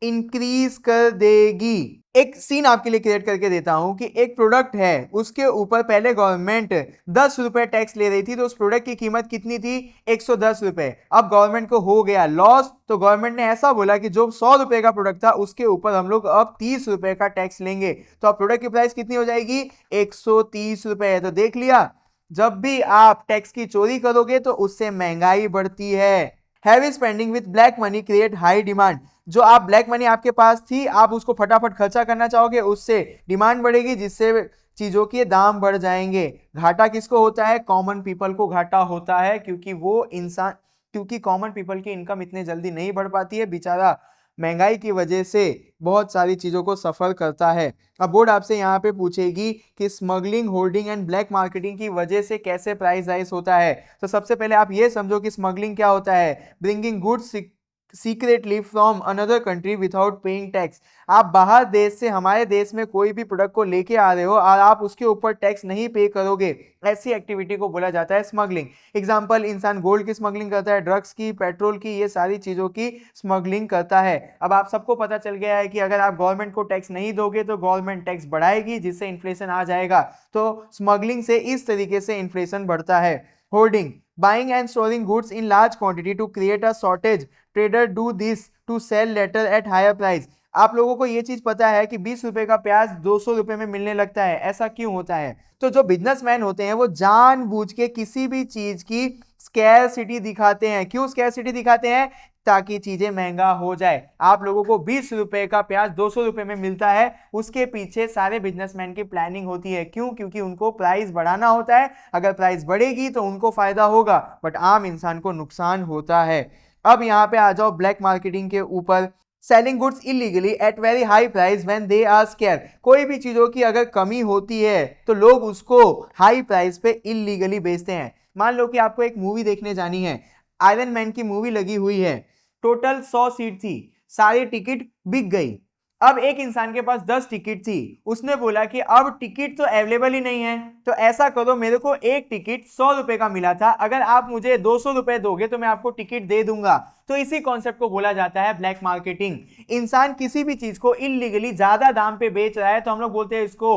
इंक्रीज कर देगी। एक सीन आपके लिए क्रिएट करके देता हूं कि एक प्रोडक्ट है, उसके ऊपर पहले गवर्नमेंट 10 रुपए टैक्स ले रही थी, तो उस प्रोडक्ट की कीमत कितनी थी? 110 रुपए। अब गवर्नमेंट को हो गया लॉस, तो गवर्नमेंट ने ऐसा बोला कि जो 100 रुपए का प्रोडक्ट था उसके ऊपर हम लोग अब 30 रुपए का टैक्स लेंगे। तो अब प्रोडक्ट की प्राइस कितनी हो जाएगी? 130 रुपए। तो देख लिया, जब भी आप टैक्स की चोरी करोगे तो उससे महंगाई बढ़ती है। Heavy spending with black money create high demand. जो आप ब्लैक मनी आपके पास थी, आप उसको फटाफट खर्चा करना चाहोगे, उससे डिमांड बढ़ेगी, जिससे चीजों के दाम बढ़ जाएंगे। घाटा किसको होता है? कॉमन पीपल को घाटा होता है, क्योंकि कॉमन पीपल की इनकम इतने जल्दी नहीं बढ़ पाती है। बेचारा महंगाई की वजह से बहुत सारी चीजों को सफर करता है। अब बोर्ड आपसे यहाँ पे पूछेगी कि smuggling, holding and black marketing की वजह से कैसे प्राइस राइज होता है। तो सबसे पहले आप ये समझो कि स्मगलिंग क्या होता है? Bringing goods secretly from another country without paying tax. आप बाहर देश से हमारे देश में कोई भी प्रोडक्ट को लेके आ रहे हो और आप उसके ऊपर टैक्स नहीं पे करोगे, ऐसी एक्टिविटी को बोला जाता है स्मगलिंग। एग्जांपल, इंसान गोल्ड की स्मगलिंग करता है, ड्रग्स की, पेट्रोल की, ये सारी चीजों की स्मगलिंग करता है। अब आप सबको पता चल गया है कि अगर आप गवर्नमेंट को टैक्स नहीं दोगे तो गवर्नमेंट टैक्स बढ़ाएगी, जिससे इन्फ्लेशन आ जाएगा। तो स्मगलिंग से इस तरीके से इन्फ्लेशन बढ़ता है। Holding, buying and storing goods in large quantity to create a shortage. Trader do this to sell later at higher price. आप लोगों को ये चीज पता है कि 20 रुपए का प्याज 200 रुपए में मिलने लगता है। ऐसा क्यों होता है? तो जो बिजनेसमैन होते हैं वो जानबूझ के किसी भी चीज की स्कैरसिटी दिखाते हैं। क्यों स्कैरसिटी दिखाते हैं? ताकि चीजें महंगा हो जाए। आप लोगों को 20 रुपए का प्याज 200 रुपए में मिलता है, उसके पीछे सारे बिजनेसमैन की प्लानिंग होती है। क्यों? क्योंकि उनको प्राइस बढ़ाना होता है। अगर प्राइस बढ़ेगी तो उनको फायदा होगा, बट आम इंसान को नुकसान होता है। अब यहाँ पे आ जाओ ब्लैक मार्केटिंग के ऊपर। Selling goods illegally at very high price when they are scarce. कोई भी चीजों की अगर कमी होती है तो लोग उसको हाई प्राइस पे इलीगली बेचते हैं। मान लो कि आपको एक मूवी देखने जानी है, आयरन मैन की मूवी लगी हुई है, टोटल 100 सीट थी, सारी टिकट बिक गई। अब एक इंसान के पास 10 टिकट थी, उसने बोला कि अब टिकट तो अवेलेबल ही नहीं है, तो ऐसा करो, मेरे को एक टिकट 100 रुपए का मिला था, अगर आप मुझे 200 रुपए दोगे तो मैं आपको टिकट दे दूंगा। तो इसी कॉन्सेप्ट को बोला जाता है ब्लैक मार्केटिंग। इंसान किसी भी चीज को इलीगली ज्यादा दाम पे बेच रहा है तो हम लोग बोलते हैं इसको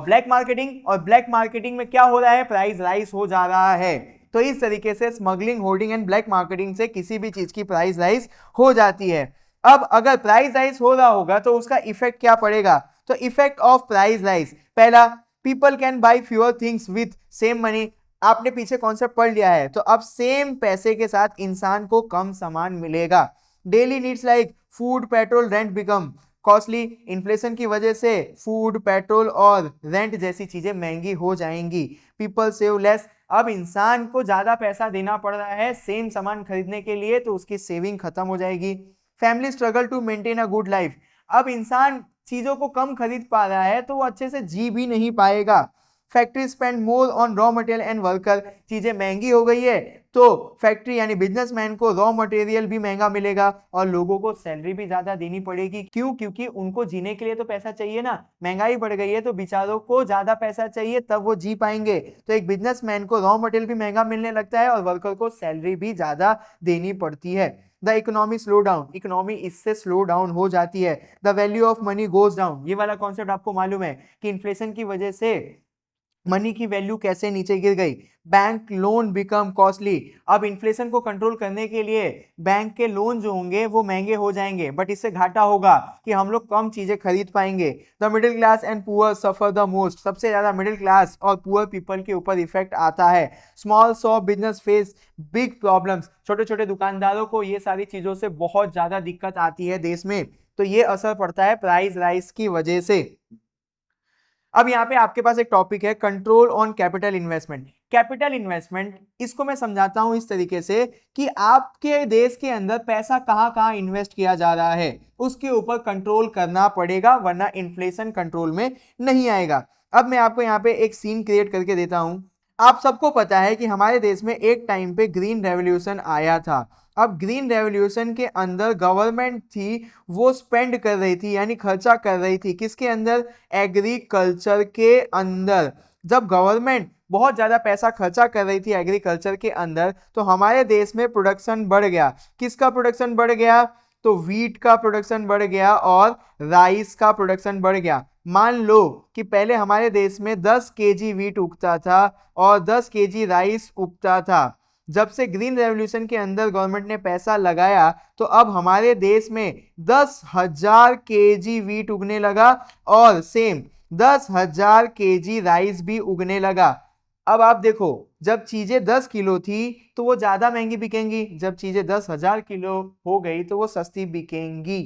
ब्लैक मार्केटिंग। और ब्लैक मार्केटिंग में क्या हो रहा है? प्राइस राइज हो जा रहा है। तो इस तरीके से smuggling, hoarding and black marketing से किसी भी चीज की प्राइस राइज हो जाती है। अब अगर प्राइस राइज हो रहा होगा तो उसका इफेक्ट क्या पड़ेगा? तो इफेक्ट ऑफ प्राइस राइज, पहला, people can buy fewer things with same money. आपने पीछे कॉन्सेप्ट पढ़ लिया है, तो अब सेम पैसे के साथ इंसान को कम सामान मिलेगा। Daily needs like food, petrol, rent become costly. Inflation की वजह से फूड, पेट्रोल और रेंट जैसी चीजें महंगी हो जाएंगी। पीपल सेव लेस, अब इंसान को ज्यादा पैसा देना पड़ रहा है सेम सामान खरीदने के लिए, तो उसकी सेविंग खत्म हो जाएगी। Family struggle to maintain a good life, अब इंसान चीजों को कम खरीद पा रहा है तो वो अच्छे से जी भी नहीं पाएगा। Factory spend more on raw material and worker, चीजें महंगी हो गई है तो फैक्ट्री यानी बिजनेसमैन को रॉ मटेरियल भी महंगा मिलेगा और लोगों को सैलरी भी ज्यादा देनी पड़ेगी। क्यों? क्योंकि उनको जीने के लिए तो पैसा चाहिए ना, महंगाई बढ़ गई है तो बेचारों को ज्यादा पैसा चाहिए तब वो जी पाएंगे। तो एक बिजनेसमैन को रॉ मटेरियल भी महंगा मिलने लगता है और वर्कर को सैलरी भी ज्यादा देनी पड़ती है। The economy slow down, economy इससे स्लो डाउन हो जाती है। The value of money goes down, ये वाला कॉन्सेप्ट आपको मालूम है कि इन्फ्लेशन की वजह से मनी की वैल्यू कैसे नीचे गिर गई। बैंक लोन बिकम कॉस्टली, अब इन्फ्लेशन को कंट्रोल करने के लिए बैंक के लोन जो होंगे वो महंगे हो जाएंगे, बट इससे घाटा होगा कि हम लोग कम चीजें खरीद पाएंगे। The middle class and poor suffer the most, सबसे ज्यादा मिडिल क्लास और पुअर पीपल के ऊपर इफेक्ट आता है। Small shop business face big problems, छोटे छोटे दुकानदारों को ये सारी चीजों से बहुत ज्यादा दिक्कत आती है देश में, तो ये असर पड़ता है प्राइस राइज की वजह से। अब यहाँ पे आपके पास एक टॉपिक है control on capital investment. Capital investment, इसको मैं समझाता हूं इस तरीके से कि आपके देश के अंदर पैसा कहां कहां इन्वेस्ट किया जा रहा है उसके ऊपर कंट्रोल करना पड़ेगा, वरना इन्फ्लेशन कंट्रोल में नहीं आएगा। अब मैं आपको यहाँ पे एक सीन क्रिएट करके देता हूं। आप सबको पता है कि हमारे देश में एक टाइम पे ग्रीन रेवोल्यूशन आया था। अब ग्रीन रेवोल्यूशन के अंदर गवर्नमेंट थी वो स्पेंड कर रही थी यानी खर्चा कर रही थी किसके अंदर? एग्रीकल्चर के अंदर। जब गवर्नमेंट बहुत ज्यादा पैसा खर्चा कर रही थी एग्रीकल्चर के अंदर तो हमारे देश में प्रोडक्शन बढ़ गया। किसका प्रोडक्शन बढ़ गया? तो वीट का प्रोडक्शन बढ़ गया और राइस का प्रोडक्शन बढ़ गया। मान लो कि पहले हमारे देश में 10 केजी वीट उगता था और 10 केजी राइस उगता था। जब से ग्रीन रेवोल्यूशन के अंदर गवर्नमेंट ने पैसा लगाया तो अब हमारे देश में 10,000 केजी वीट उगने लगा और सेम 10,000 केजी राइस भी उगने लगा। अब आप देखो, जब चीजें 10 किलो थी तो वो ज्यादा महंगी बिकेंगी, जब चीजें 10,000 किलो हो गई तो वो सस्ती बिकेंगी।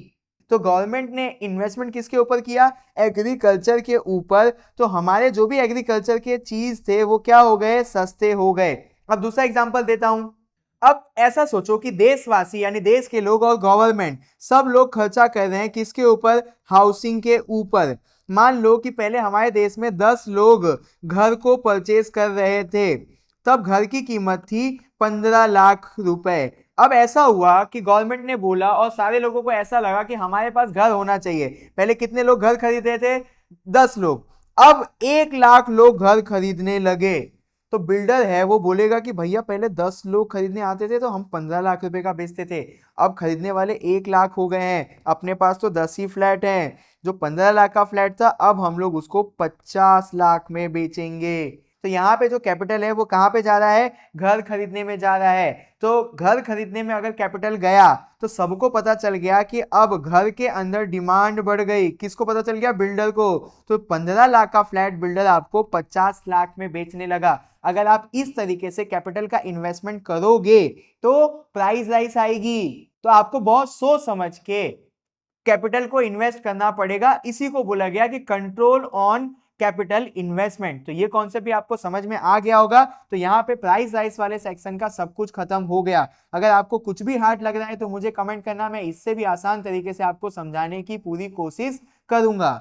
तो गवर्नमेंट ने इन्वेस्टमेंट किसके ऊपर किया? एग्रीकल्चर के ऊपर। तो हमारे जो भी एग्रीकल्चर के चीज थे वो क्या हो गए? सस्ते हो गए। अब दूसरा एग्जांपल देता हूं। अब ऐसा सोचो कि देशवासी यानी देश के लोग और गवर्नमेंट सब लोग खर्चा कर रहे हैं किसके ऊपर? हाउसिंग के ऊपर। मान लो कि पहले हमारे देश में 10 लोग घर को परचेज कर रहे थे, तब घर की कीमत थी 15 लाख रुपए। अब ऐसा हुआ कि गवर्नमेंट ने बोला और सारे लोगों को ऐसा लगा कि हमारे पास घर होना चाहिए। पहले कितने लोग घर खरीद रहे थे? 10 लोग। अब 1 लाख लोग घर खरीदने लगे। तो बिल्डर है वो बोलेगा कि भैया पहले 10 लोग खरीदने आते थे तो हम 15 लाख रुपए का बेचते थे, अब खरीदने वाले 1 लाख हो गए हैं, अपने पास तो 10 ही फ्लैट हैं, जो 15 लाख का फ्लैट था अब हम लोग उसको 50 लाख में बेचेंगे। तो यहाँ पे जो कैपिटल है वो कहाँ पे जा रहा है? घर खरीदने में जा रहा है। तो घर खरीदने में अगर कैपिटल गया तो सबको पता चल गया कि अब घर के अंदर डिमांड बढ़ गई। किसको पता चल गया? बिल्डर को। तो 15 लाख का फ्लैट बिल्डर आपको 50 लाख में बेचने लगा। अगर आप इस तरीके से कैपिटल का इन्वेस्टमेंट करोगे तो प्राइस राइज आएगी। तो आपको बहुत सोच समझ के कैपिटल को इन्वेस्ट करना पड़ेगा। इसी को बोला गया कि कंट्रोल ऑन कैपिटल इन्वेस्टमेंट। तो ये कॉन्सेप्ट भी आपको समझ में आ गया होगा। तो यहाँ पे प्राइस राइज वाले सेक्शन का सब कुछ खत्म हो गया। अगर आपको कुछ भी हार्ड लग रहा है तो मुझे कमेंट करना, मैं इससे भी आसान तरीके से आपको समझाने की पूरी कोशिश करूंगा।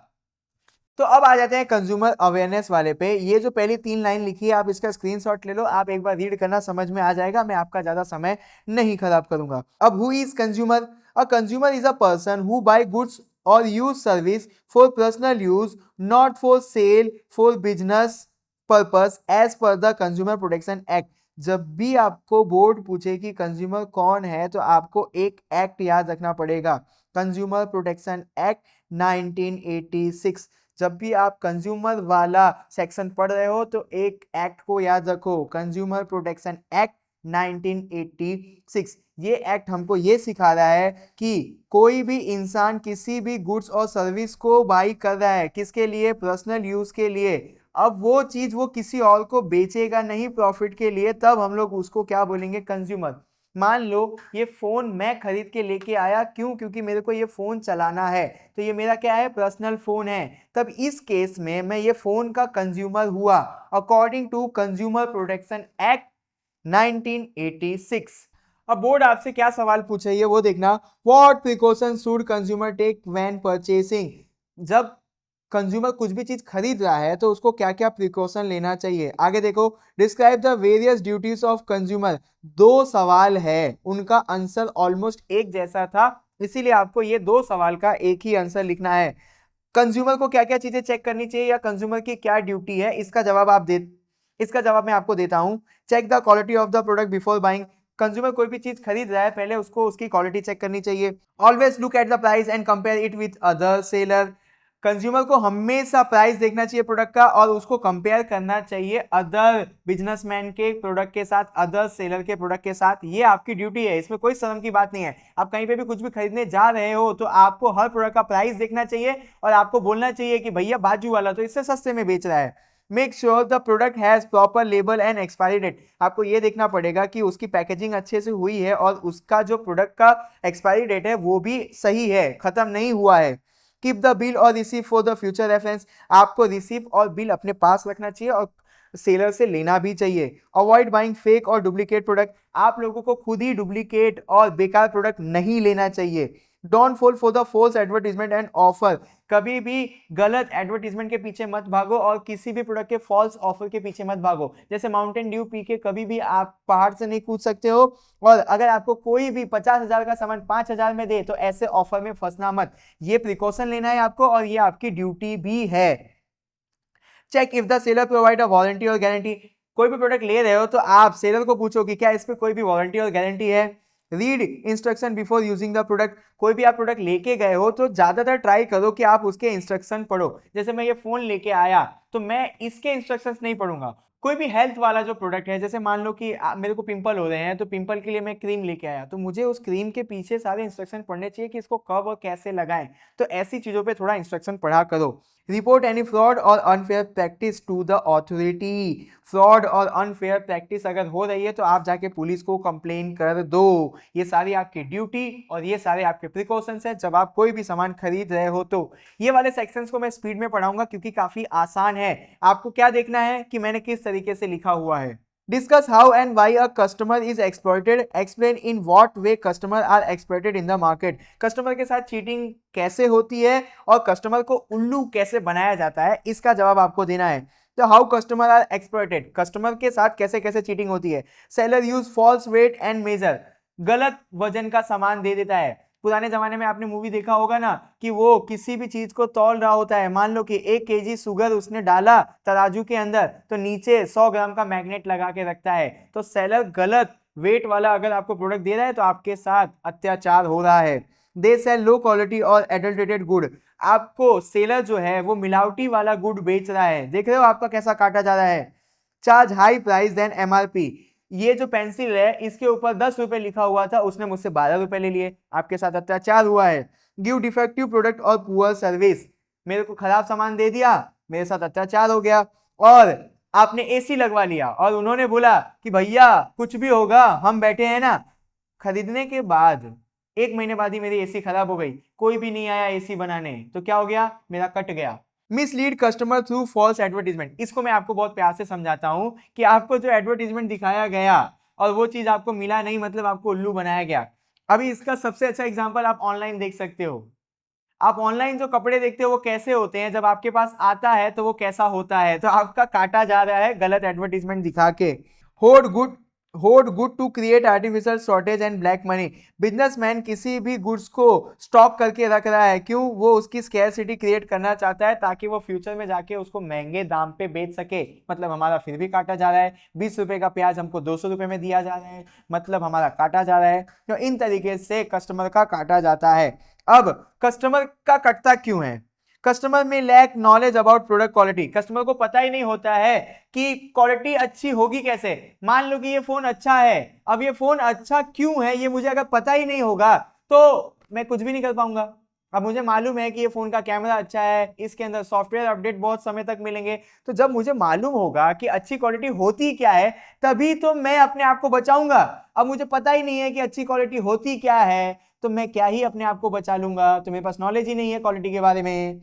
तो अब आ जाते हैं कंज्यूमर अवेयरनेस वाले पे। ये जो पहली 3 लाइन लिखी है आप इसका स्क्रीनशॉट ले लो, आप एक बार रीड करना, समझ में आ जाएगा। मैं आपका ज्यादा समय नहीं खराब करूंगा। अब who is consumer? A consumer is a person who buy goods और use service for personal use, not for sale, for business purpose as per the consumer protection act. जब भी आपको बोर्ड पूछे कि कंज्यूमर कौन है तो आपको एक एक्ट याद रखना पड़ेगा, कंज्यूमर प्रोटेक्शन एक्ट 1986। जब भी आप कंज्यूमर वाला सेक्शन पढ़ रहे हो तो एक एक्ट को याद रखो, कंज्यूमर प्रोटेक्शन एक्ट 1986। ये एक्ट हमको ये सिखा रहा है कि कोई भी इंसान किसी भी गुड्स और सर्विस को बाई कर रहा है, किसके लिए? पर्सनल यूज के लिए। अब वो चीज वो किसी और को बेचेगा नहीं प्रॉफिट के लिए, तब हम लोग उसको क्या बोलेंगे? कंज्यूमर। मान लो ये फोन मैं खरीद के लेके आया, क्यों? क्योंकि मेरे को ये फोन चलाना है, तो ये मेरा क्या है? पर्सनल फोन है। तब इस केस में मैं ये फोन का कंज्यूमर हुआ according to consumer protection act 1986। अब बोर्ड आपसे क्या सवाल पूछे ये वो देखना। What precaution should consumer take when purchasing? जब कंज्यूमर कुछ भी चीज खरीद रहा है तो उसको क्या क्या प्रिकॉशन लेना चाहिए? आगे देखो, describe the various duties of consumer. दो सवाल है, उनका आंसर ऑलमोस्ट एक जैसा था, इसीलिए आपको ये दो सवाल का एक ही आंसर लिखना है। कंज्यूमर को क्या क्या चीजें चेक करनी चाहिए या कंज्यूमर की क्या ड्यूटी है, इसका जवाब मैं आपको देता हूं। Check the quality of the product before buying. Consumer कोई भी चीज खरीद रहा है, पहले उसको उसकी क्वालिटी चेक करनी चाहिए। Always look at the price and compare it with other seller. Consumer को हमेशा प्राइस देखना चाहिए प्रोडक्ट का और उसको कंपेयर करना चाहिए अदर बिजनेसमैन के प्रोडक्ट के साथ, अदर सेलर के प्रोडक्ट के साथ। ये आपकी ड्यूटी है, इसमें कोई शर्म की बात नहीं है। आप कहीं पे भी कुछ भी खरीदने जा रहे हो तो आपको हर प्रोडक्ट का प्राइस देखना चाहिए और आपको बोलना चाहिए कि भैया बाजू वाला तो इससे सस्ते में बेच रहा है। Make sure the product has proper label and expiry date. आपको ये देखना पड़ेगा कि उसकी पैकेजिंग अच्छे से हुई है और उसका जो प्रोडक्ट का एक्सपायरी डेट है वो भी सही है, खत्म नहीं हुआ है। कीप द बिल और receive for the future reference. आपको रिसीव और बिल अपने पास रखना चाहिए और सेलर से लेना भी चाहिए। अवॉइड बाइंग फेक और डुप्लीकेट प्रोडक्ट। आप लोगों को खुद ही डुप्लीकेट और बेकार प्रोडक्ट नहीं लेना चाहिए। Don't fall for the false advertisement and offer. कभी भी गलत एडवर्टीजमेंट के पीछे मत भागो और किसी भी प्रोडक्ट के फॉल्स ऑफर के पीछे मत भागो। जैसे माउंटेन ड्यू पी के कभी भी आप पहाड़ से नहीं कूद सकते हो, और अगर आपको कोई भी 50,000 का सामान 5,000 में दे तो ऐसे ऑफर में फंसना मत। ये प्रिकॉशन लेना है आपको और ये आपकी ड्यूटी भी है। Check if the seller provide a warranty और गारंटी। कोई भी प्रोडक्ट ले रहे हो तो आप सेलर को पूछो कि क्या इस पे कोई भी वारंटी और गारंटी है। Read instruction before using the product. कोई भी आप प्रोडक्ट लेके गए हो तो ज्यादातर ट्राई करो कि आप उसके इंस्ट्रक्शन पढ़ो। जैसे मैं ये फोन लेके आया तो मैं इसके इंस्ट्रक्शंस नहीं पढ़ूंगा। कोई भी हेल्थ वाला जो प्रोडक्ट है, जैसे मान लो कि मेरे को पिंपल हो रहे हैं तो पिंपल के लिए मैं क्रीम लेके आया, तो मुझे उस क्रीम के पीछे सारे इंस्ट्रक्शन पढ़ने चाहिए कि इसको कब और कैसे लगाएं। तो ऐसी चीजों पे थोड़ा इंस्ट्रक्शन पढ़ा करो। रिपोर्ट एनी फ्रॉड और unfair practice to the authority. Fraud और अनफेयर प्रैक्टिस अगर हो रही है तो आप जाके पुलिस को कंप्लेन कर दो। ये सारी आपकी ड्यूटी और ये सारे आपके प्रिकॉशंस हैं जब आप कोई भी सामान खरीद रहे हो। तो ये वाले सेक्शंस को मैं स्पीड में पढ़ाऊंगा क्योंकि काफी आसान है। आपको क्या देखना है कि मैंने किस तरीके से लिखा हुआ है। Discuss how and why a customer is exploited. Explain in what way customer are exploited in the market. Customer के साथ चीटिंग कैसे होती है और कस्टमर को उल्लू कैसे बनाया जाता है, इसका जवाब आपको देना है। तो how customer are exploited, customer के साथ कैसे कैसे चीटिंग होती है। Seller use false weight and measure. गलत वजन का सामान दे देता है। पुराने जमाने में आपने मूवी देखा होगा ना कि वो किसी भी चीज को तौल रहा होता है। मान लो कि 1 केजी शुगर उसने डाला तराजू के अंदर तो नीचे 100 ग्राम का मैग्नेट लगा के रखता है। तो सेलर गलत वेट वाला अगर आपको प्रोडक्ट दे रहा है तो आपके साथ अत्याचार हो रहा है। दे सेल लो क्वालिटी और एडल्टेटेड गुड। आपको सेलर जो है वो मिलावटी वाला गुड बेच रहा है। देख रहे हो आपका कैसा काटा जा रहा है। Charge high price than MRP. ये जो पेंसिल है इसके ऊपर 10 रुपए लिखा हुआ था, उसने मुझसे 12 रुपए ले लिए। आपके साथ अत्याचार हुआ है। गिव डिफेक्टिव प्रोडक्ट और पुअर सर्विस। मेरे को खराब सामान दे दिया, मेरे साथ अत्याचार हो गया। और आपने एसी लगवा लिया और उन्होंने बोला कि भैया कुछ भी होगा हम बैठे हैं ना। खरीदने के बाद 1 महीने बाद ही मेरी एसी खराब हो गई, कोई भी नहीं आया एसी बनाने, तो क्या हो गया? मेरा कट गया। Mislead customer through false advertisement. इसको मैं आपको बहुत प्यार से समझाता हूं कि आपको जो एडवर्टीजमेंट दिखाया गया और वो चीज आपको मिला नहीं, मतलब आपको उल्लू बनाया गया। अभी इसका सबसे अच्छा एग्जांपल आप ऑनलाइन देख सकते हो। आप ऑनलाइन जो कपड़े देखते हो वो कैसे होते हैं, जब आपके पास आता है तो वो कैसा होता है। तो आपका काटा जा रहा है गलत एडवर्टीजमेंट दिखा के। Hoard good hoard good to create artificial shortage and black money. Businessman किसी भी गुड्स को स्टॉक करके रख रहा है, क्यों? वो उसकी स्कैरसिटी क्रिएट करना चाहता है ताकि वो फ्यूचर में जाके उसको महंगे दाम पे बेच सके। मतलब हमारा फिर भी काटा जा रहा है। 20 रुपए का प्याज हमको 200 रुपए में दिया जा रहा है, मतलब हमारा काटा जा रहा है। तो इन तरीके से कस्टमर का काटा जाता है। अब कस्टमर का कटता क्यों है? कस्टमर में lack knowledge about product quality, customer को पता ही नहीं होता है कि क्वालिटी अच्छी होगी कैसे। मान लो कि ये फोन अच्छा है, अब ये फोन अच्छा क्यों है ये मुझे अगर पता ही नहीं होगा तो मैं कुछ भी नहीं कर पाऊंगा। अब मुझे मालूम है कि ये फोन का कैमरा अच्छा है, इसके अंदर सॉफ्टवेयर अपडेट बहुत समय तक मिलेंगे, तो जब मुझे मालूम होगा कि अच्छी क्वालिटी होती क्या है तभी तो मैं अपने आप को बचाऊंगा। अब मुझे पता ही नहीं है कि अच्छी क्वालिटी होती क्या है तो मैं क्या ही अपने आप को बचा लूंगा, तो मेरे पास नॉलेज ही नहीं है क्वालिटी के बारे में।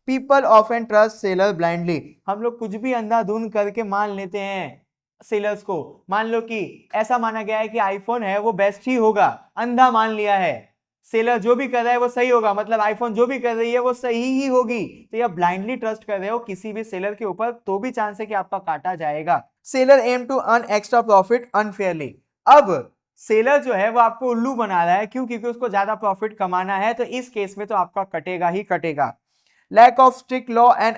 People often trust seller blindly, हम लोग कुछ भी अंधाधुंध करके मान लेते हैं सेलर्स को। मान लो कि ऐसा माना गया है कि आईफोन है वो बेस्ट ही होगा, अंधा मान लिया है, सेलर जो भी कर रहा है वो सही होगा, मतलब आईफोन जो भी कर रही है वो सही ही होगी, तो ये ब्लाइंडली ट्रस्ट कर रहे हो किसी भी सेलर के ऊपर तो भी चांस है कि आपका काटा जाएगा। Seller aim to earn extra profit unfairly, अब सेलर जो है वो आपको उल्लू बना रहा है, क्यों? क्योंकि उसको ज्यादा प्रॉफिट कमाना है, तो इस केस में तो आपका कटेगा ही कटेगा। Lack of strict law and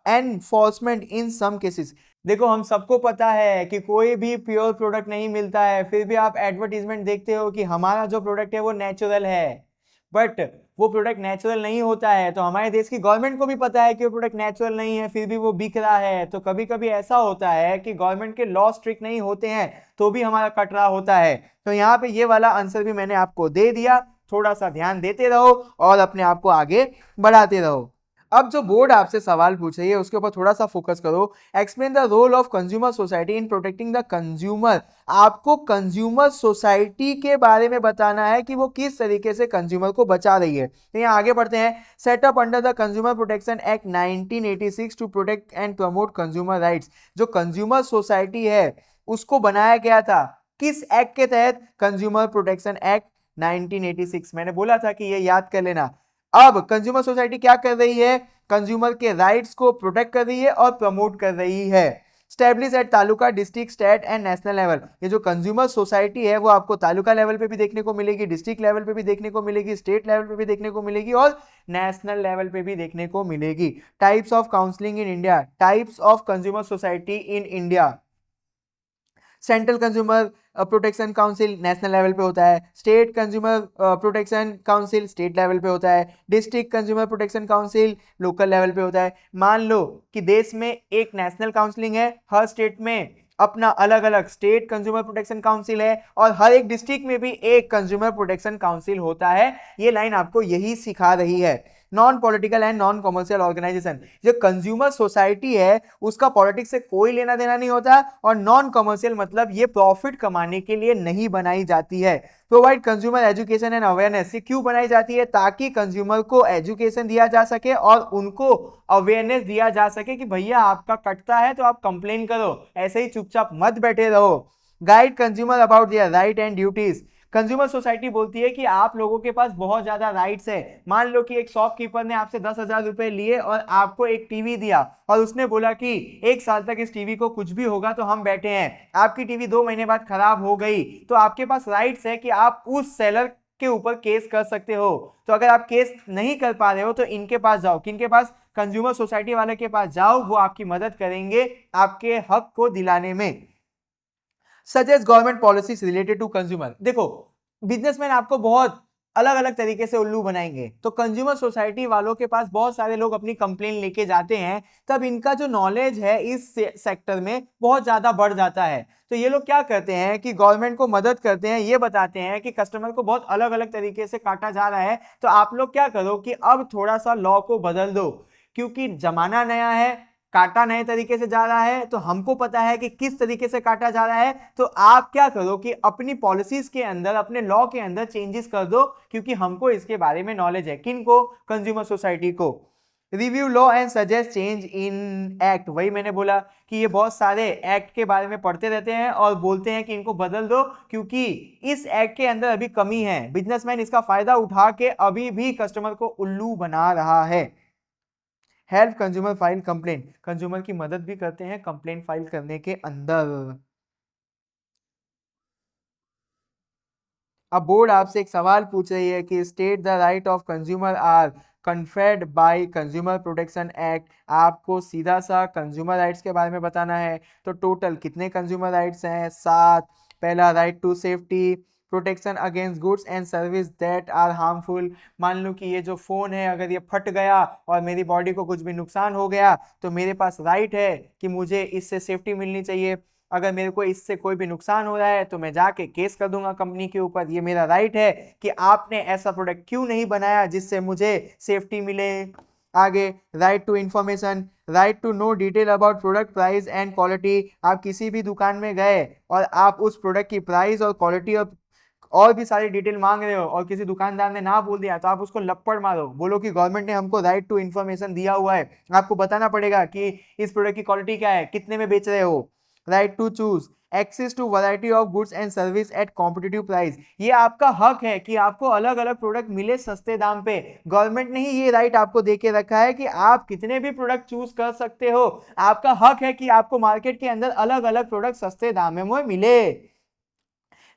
enforcement in some cases, देखो हम सबको पता है कि कोई भी प्योर प्रोडक्ट नहीं मिलता है, फिर भी आप एडवर्टीजमेंट देखते हो कि हमारा जो प्रोडक्ट है वो नेचुरल है, बट वो प्रोडक्ट नेचुरल नहीं होता है, तो हमारे देश की गवर्नमेंट को भी पता है कि वो प्रोडक्ट नेचुरल नहीं है, फिर भी वो बिक रहा है। तो कभी कभी ऐसा होता है कि गवर्नमेंट के लॉ स्ट्रिक्ट नहीं होते हैं तो भी हमारा कट रहा होता है। तो यहाँ पे ये वाला आंसर भी मैंने आपको दे दिया, थोड़ा सा ध्यान देते रहो और अपने आप को आगे बढ़ाते रहो। अब जो बोर्ड आपसे सवाल पूछ रही है उसके ऊपर थोड़ा सा फोकस करो। Explain the role of consumer society in protecting the consumer, आपको कंज्यूमर सोसाइटी के बारे में बताना है कि वो किस तरीके से कंज्यूमर को बचा रही है। तो यहाँ आगे बढ़ते हैं। Setup under the consumer protection act 1986 to protect and promote consumer rights, जो कंज्यूमर सोसाइटी है उसको बनाया गया था किस एक्ट के तहत? कंज्यूमर प्रोटेक्शन एक्ट 1986, मैंने बोला था कि ये याद कर लेना। अब कंज्यूमर सोसाइटी क्या कर रही है? कंज्यूमर के राइट्स को प्रोटेक्ट कर रही है और प्रमोट कर रही है। Established at taluka, district, state and national level, ये जो कंज्यूमर सोसाइटी है वो आपको तालुका लेवल पे भी देखने को मिलेगी, डिस्ट्रिक्ट लेवल पे भी देखने को मिलेगी, स्टेट लेवल पे भी देखने को मिलेगी और नेशनल लेवल पे भी देखने को मिलेगी। Types of counselling in India, types of consumer society in India. Central consumer protection council national level पे होता है, state consumer protection council state level पे होता है, district consumer protection council local level पे होता है। मान लो कि देश में एक नेशनल काउंसिलिंग है, हर स्टेट में अपना अलग अलग स्टेट कंज्यूमर प्रोटेक्शन काउंसिल है और हर एक डिस्ट्रिक्ट में भी एक कंज्यूमर प्रोटेक्शन काउंसिल होता है। ये लाइन आपको यही सिखा रही है। Non political and non commercial organisation, जो कंज्यूमर सोसाइटी है उसका पॉलिटिक्स से कोई लेना देना नहीं होता, और नॉन कॉमर्शियल मतलब ये प्रॉफिट कमाने के लिए नहीं बनाई जाती है। Provide consumer education and awareness, ये क्यों बनाई जाती है? ताकि कंज्यूमर को एजुकेशन दिया जा सके और उनको अवेयरनेस दिया जा सके कि भैया आपका कटता है तो आप कंप्लेन करो, ऐसे ही चुपचाप मत बैठे रहो। Guide consumer about their right and duties, consumer society बोलती है कि आप लोगों के पास बहुत ज्यादा राइट्स है। मान लो कि एक शॉपकीपर ने आपसे 10,000 रुपए लिए और आपको एक टीवी दिया और उसने बोला कि 1 साल तक इस टीवी को कुछ भी होगा तो हम बैठे हैं, आपकी टीवी 2 महीने बाद खराब हो गई, तो आपके पास राइट्स है कि आप उस सेलर के ऊपर केस कर सकते हो। तो अगर आप केस नहीं कर पा रहे हो तो इनके पास जाओ, किनके पास? कंज्यूमर सोसाइटी वाले के पास जाओ, वो आपकी मदद करेंगे आपके हक को दिलाने में। Suggest government policies related to consumer, देखो बिजनेसमैन आपको बहुत अलग अलग तरीके से उल्लू बनाएंगे, तो कंज्यूमर सोसाइटी वालों के पास बहुत सारे लोग अपनी कंप्लेन लेके जाते हैं, तब इनका जो नॉलेज है इस सेक्टर में बहुत ज्यादा बढ़ जाता है। तो ये लोग क्या करते हैं कि गवर्नमेंट को मदद करते हैं, ये बताते हैं कि कस्टमर को बहुत अलग अलग तरीके से काटा जा रहा है, तो आप लोग क्या करो कि अब थोड़ा सा लॉ को बदल दो, क्योंकि जमाना नया है, काटा नए तरीके से जा रहा है, तो हमको पता है कि किस तरीके से काटा जा रहा है। तो आप क्या करो कि अपनी पॉलिसीज के अंदर, अपने लॉ के अंदर चेंजेस कर दो, क्योंकि हमको इसके बारे में नॉलेज है। किनको? कंज्यूमर सोसाइटी को। Review law and suggest change in act, वही मैंने बोला कि ये बहुत सारे एक्ट के बारे में पढ़ते रहते हैं और बोलते हैं कि इनको बदल दो, क्योंकि इस एक्ट के अंदर अभी कमी है, बिजनेसमैन इसका फायदा उठा के अभी भी कस्टमर को उल्लू बना रहा है। Help consumer file complain, consumer की मदद भी करते हैं कंप्लेन फाइल करने के अंदर। अब बोर्ड आपसे एक सवाल पूछ रही है कि state the right of consumer are conferred by consumer protection act, आपको सीधा सा कंज्यूमर राइट्स के बारे में बताना है। तो टोटल कितने कंज्यूमर राइट्स हैं? 7। पहला right to safety, protection against goods and service that are harmful. मान लो कि ये जो फोन है अगर ये फट गया और मेरी बॉडी को कुछ भी नुकसान हो गया तो मेरे पास राइट है कि मुझे इससे सेफ्टी मिलनी चाहिए। अगर मेरे को इससे कोई भी नुकसान हो रहा है तो मैं जाके केस कर दूंगा कंपनी के ऊपर। ये मेरा राइट है कि आपने ऐसा प्रोडक्ट क्यों नहीं बनाया जिससे मुझे सेफ्टी मिले। आगे right to information, right to know detail about product price and quality. आप किसी भी दुकान में गए और आप उस प्रोडक्ट की प्राइस और क्वालिटी और भी सारी डिटेल मांग रहे हो और किसी दुकानदार ने ना बोल दिया तो आप उसको लपड़ मारो, बोलो कि गवर्नमेंट ने हमको राइट टू इंफॉर्मेशन दिया हुआ है, आपको बताना पड़ेगा कि इस प्रोडक्ट की क्वालिटी क्या है, कितने में बेच रहे हो। Right to choose, access to variety of goods and service at competitive price. ये आपका हक है कि आपको अलग अलग प्रोडक्ट मिले सस्ते दाम पे। गवर्नमेंट ने ही ये राइट आपको दे के रखा है कि आप कितने भी प्रोडक्ट चूज कर सकते हो। आपका हक है कि आपको मार्केट के अंदर अलग अलग प्रोडक्ट सस्ते दाम में मिले।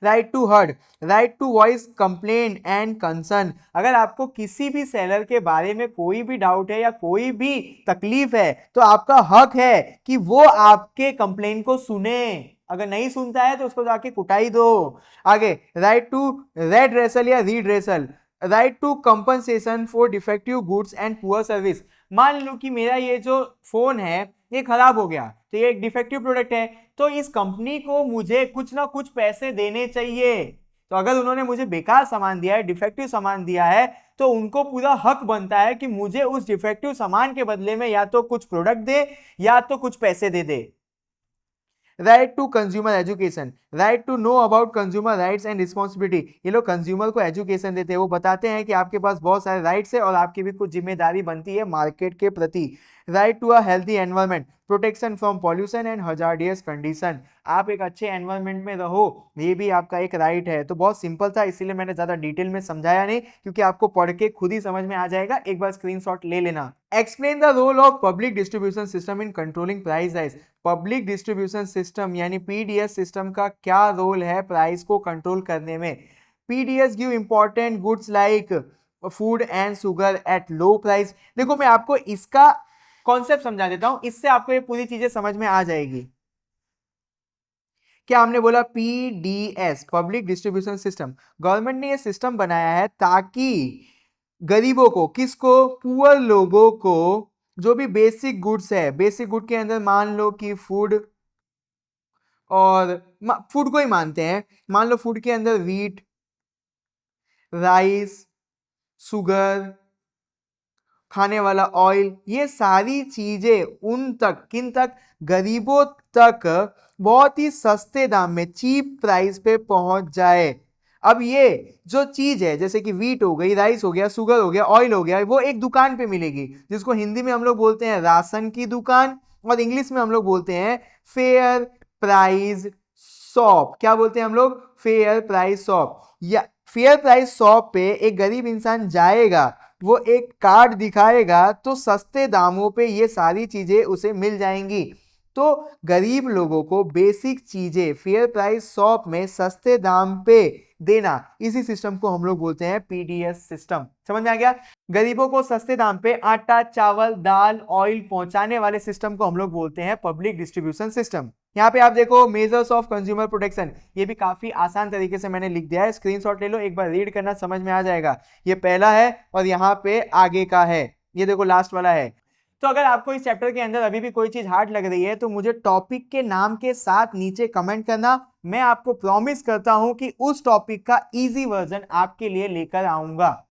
Right to heard, right to voice complain and concern. अगर आपको किसी भी सेलर के बारे में कोई भी डाउट है या कोई भी तकलीफ है तो आपका हक है कि वो आपके कंप्लेन को सुने। अगर नहीं सुनता है तो उसको जाके कुटाई दो। आगे राइट टू रेडरेसल या redressal, right to compensation for defective goods and poor service. मान लो कि मेरा ये जो फोन है ये खराब हो गया तो ये एक डिफेक्टिव प्रोडक्ट है तो इस कंपनी को मुझे कुछ ना कुछ पैसे देने चाहिए। तो अगर उन्होंने मुझे बेकार सामान दिया है, डिफेक्टिव सामान दिया है, तो उनको पूरा हक बनता है कि मुझे उस डिफेक्टिव सामान के बदले में या तो कुछ प्रोडक्ट दे या तो कुछ पैसे दे दे। Right to consumer education, right to know about consumer rights and responsibility. ये लोग कंज्यूमर को एजुकेशन देते हैं, वो बताते हैं कि आपके पास बहुत सारे राइट्स है और आपकी भी कुछ जिम्मेदारी बनती है मार्केट के प्रति। Right to a healthy environment, protection from pollution and hazardous condition. आप एक अच्छे एनवायरनमेंट में रहो, ये भी आपका एक राइट है। तो बहुत सिंपल था, इसीलिए मैंने ज्यादा डिटेल में समझाया नहीं, क्योंकि आपको पढ़ के खुद ही समझ में आ जाएगा। एक बार स्क्रीनशॉट ले लेना। Explain the role of public distribution system in controlling price rise. Public distribution system यानी पीडीएस सिस्टम का क्या रोल है प्राइस को कंट्रोल करने में। PDS give important goods like food and sugar at low price. देखो मैं आपको इसका कॉन्सेप्ट समझा देता हूं, इससे आपको ये पूरी चीजें समझ में आ जाएगी। क्या हमने बोला? PDS, public distribution system. Government ने ये सिस्टम बनाया है ताकि गरीबों को, किसको? पुअर लोगों को जो भी बेसिक गुड्स है, बेसिक गुड के अंदर मान लो कि फूड, और फूड को ही मानते हैं, मान लो फूड के अंदर व्हीट, राइस, शुगर, खाने वाला ऑयल, ये सारी चीजें उन तक, किन तक? गरीबों तक बहुत ही सस्ते दाम में, चीप प्राइस पे पहुंच जाए। अब ये जो चीज है जैसे कि व्हीट हो गई, राइस हो गया, शुगर हो गया, ऑयल हो गया, वो एक दुकान पे मिलेगी जिसको हिंदी में हम लोग बोलते हैं राशन की दुकान, और इंग्लिश में हम लोग बोलते हैं फेयर प्राइस शॉप। क्या बोलते हैं हम लोग? Fair price shop. या फेयर प्राइस शॉप पे एक गरीब इंसान जाएगा, वो एक कार्ड दिखाएगा तो सस्ते दामों पे ये सारी चीजें उसे मिल जाएंगी। तो गरीब लोगों को बेसिक चीजें फेयर प्राइस शॉप में सस्ते दाम पे देना, इसी सिस्टम को हम लोग बोलते हैं पीडीएस सिस्टम। समझ में आ गया? गरीबों को सस्ते दाम पे आटा, चावल, दाल, ऑयल पहुंचाने वाले सिस्टम को हम लोग बोलते हैं पब्लिक डिस्ट्रीब्यूशन सिस्टम। यहाँ पे आप देखो मेजर्स ऑफ कंज्यूमर प्रोटेक्शन, ये भी काफी आसान तरीके से मैंने लिख दिया है, स्क्रीनशॉट ले लो, एक बार रीड करना, समझ में आ जाएगा। ये पहला है और यहाँ पे आगे का है, ये देखो लास्ट वाला है। तो अगर आपको इस चैप्टर के अंदर अभी भी कोई चीज हार्ड लग रही है तो मुझे टॉपिक के नाम के साथ नीचे कमेंट करना, मैं आपको प्रॉमिस करता हूं कि उस टॉपिक का इजी वर्जन आपके लिए लेकर आऊंगा।